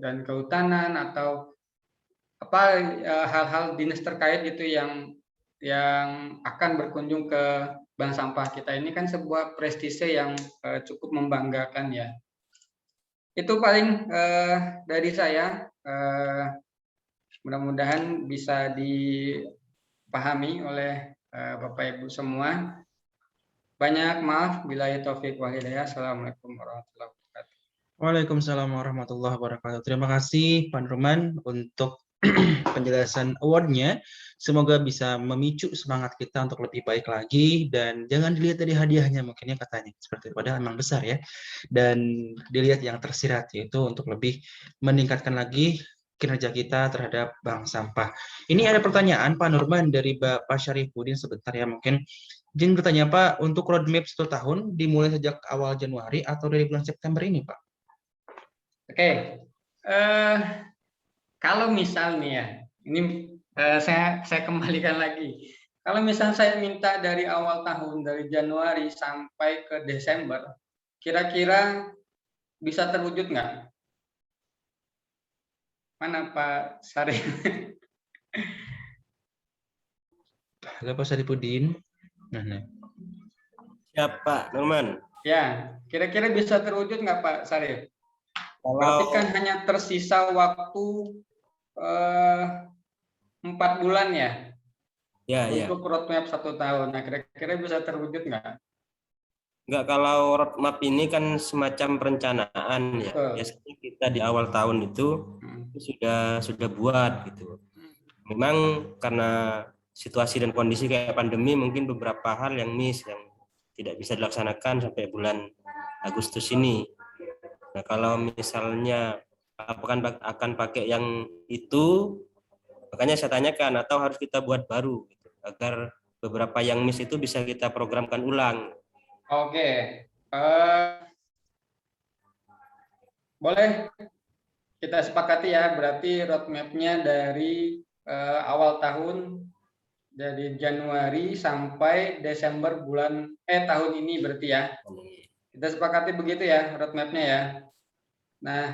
dan Kehutanan atau hal-hal dinas terkait gitu yang akan berkunjung ke bank sampah kita. Ini kan sebuah prestise yang cukup membanggakan ya. Itu paling dari saya. Mudah-mudahan bisa dipahami oleh Bapak Ibu semua. Banyak maaf bila taufik wal hidayah. Assalamualaikum warahmatullahi wabarakatuh. Waalaikumsalam warahmatullahi wabarakatuh. Terima kasih Pak Nurman untuk penjelasan award-nya. Semoga bisa memicu semangat kita untuk lebih baik lagi, dan jangan dilihat dari hadiahnya mungkinnya katanya seperti itu, padahal memang besar ya. Dan dilihat yang tersirat, yaitu untuk lebih meningkatkan lagi kinerja kita terhadap bank sampah. Ini ada pertanyaan Pak Nurman dari Bapak Syarifuddin sebentar ya, mungkin izin bertanya Pak, untuk roadmap 1 tahun dimulai sejak awal Januari atau dari bulan September ini Pak? Oke, kalau misalnya ya, ini saya kembalikan lagi. Kalau misalnya saya minta dari awal tahun, dari Januari sampai ke Desember, kira-kira bisa terwujud nggak? Mana Pak Sarif? Halo Pak Syarifuddin. Siap Pak Nurman. Ya, kira-kira bisa terwujud nggak Pak Sarif? Berarti kan hanya tersisa waktu 4 bulan ya? Ya, untuk roadmap 1 tahun. Nah, kira-kira bisa terwujud nggak? Enggak, kalau roadmap ini kan semacam perencanaan ya. Biasanya kita di awal tahun itu sudah buat gitu. Memang karena situasi dan kondisi kayak pandemi, mungkin beberapa hal yang miss, yang tidak bisa dilaksanakan sampai bulan Agustus ini. Nah, kalau misalnya akan pakai yang itu, makanya saya tanyakan atau harus kita buat baru gitu, agar beberapa yang miss itu bisa kita programkan ulang. Oke, boleh kita sepakati ya, berarti roadmap-nya dari awal tahun, dari Januari sampai Desember tahun ini berarti ya. Kita sepakati begitu ya roadmap-nya ya. Nah,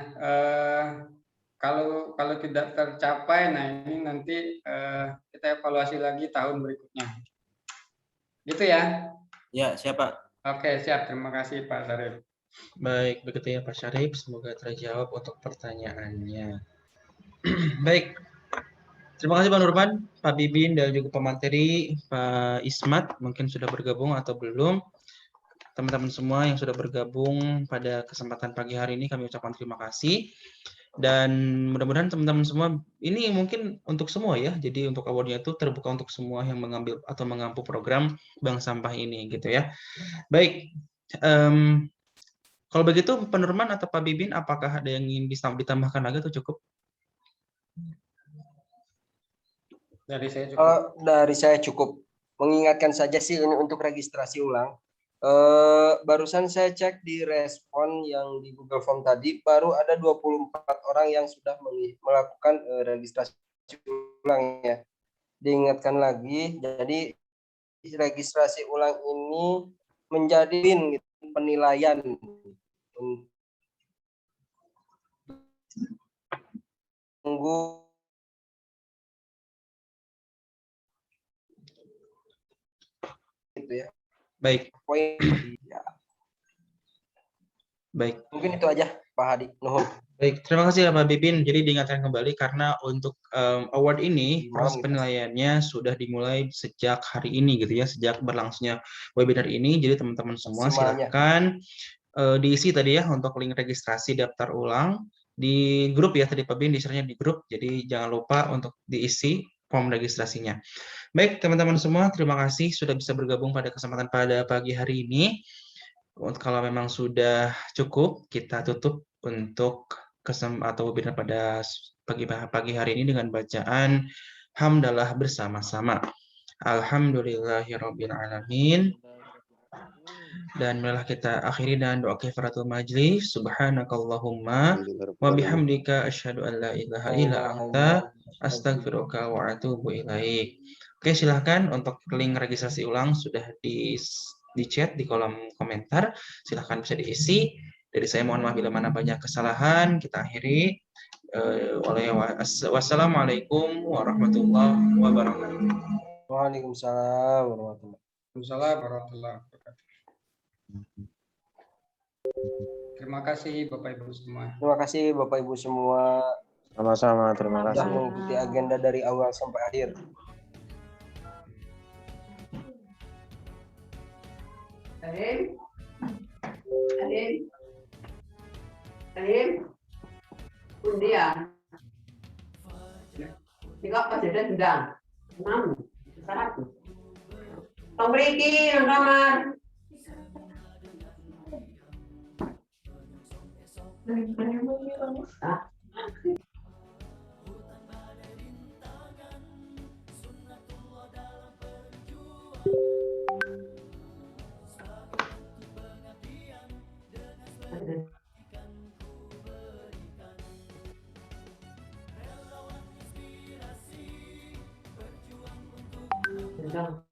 kalau tidak tercapai, nah ini nanti kita evaluasi lagi tahun berikutnya. Gitu ya? Ya, siap Pak. Oke, siap. Terima kasih Pak Syarif. Baik, begitu ya Pak Syarif. Semoga terjawab untuk pertanyaannya. Baik, Terima kasih Pak Nurman, Pak Bibin, dan juga Pak Materi, Pak Ismat, mungkin sudah bergabung atau belum. Teman-teman semua yang sudah bergabung pada kesempatan pagi hari ini kami ucapkan terima kasih. Dan mudah-mudahan teman-teman semua, ini mungkin untuk semua ya, jadi untuk awardnya itu terbuka untuk semua yang mengambil atau mengampu program Bank Sampah ini gitu ya. Baik, kalau begitu Pak Nurman atau Pak Bibin, apakah ada yang ingin ditambahkan lagi atau cukup? Dari saya cukup. Kalau dari saya cukup. Mengingatkan saja sih ini untuk registrasi ulang. Barusan saya cek di respon yang di Google Form tadi, baru ada 24 orang yang sudah melakukan registrasi ulang ya. Diingatkan lagi, jadi registrasi ulang ini menjadi penilaian tunggu gitu ya. Baik. Poin ya. Baik. Mungkin itu aja Pak Hadi. Nuhun. Baik, terima kasih ya Pak Bibin. Jadi diingatkan kembali karena untuk award ini proses penilaiannya sudah dimulai sejak hari ini gitu ya, sejak berlangsungnya webinar ini. Jadi teman-teman semua silakan diisi tadi ya untuk link registrasi daftar ulang di grup ya, tadi Pak Bibin di-share-nya di grup. Jadi jangan lupa untuk diisi form registrasinya. Baik, teman-teman semua, terima kasih sudah bisa bergabung pada kesempatan pada pagi hari ini. Kalau memang sudah cukup, kita tutup untuk atau webinar pada pagi hari ini dengan bacaan hamdalah bersama-sama. Alhamdulillahirabbil alamin. Dan marilah kita akhiri dengan doa kifaratul majlis. Subhanakallahumma wa bihamdika asyhadu an la ilaha illa anta astaghfiruka wa atubu ilaik. Oke, silahkan untuk link registrasi ulang sudah di chat di kolom komentar. Silahkan bisa diisi. Dari saya mohon maaf bila mana banyak kesalahan. Kita akhiri. Wassalamualaikum warahmatullahi wabarakatuh. Waalaikumsalam warahmatullahi wabarakatuh. Terima kasih Bapak Ibu semua. Terima kasih Bapak Ibu semua. Sama-sama, terima kasih. Sudah mengikuti agenda dari awal sampai akhir. Alim, undian. Jika sudah sedang, 6, 1. Tom Riki, yang kamar. Sedang.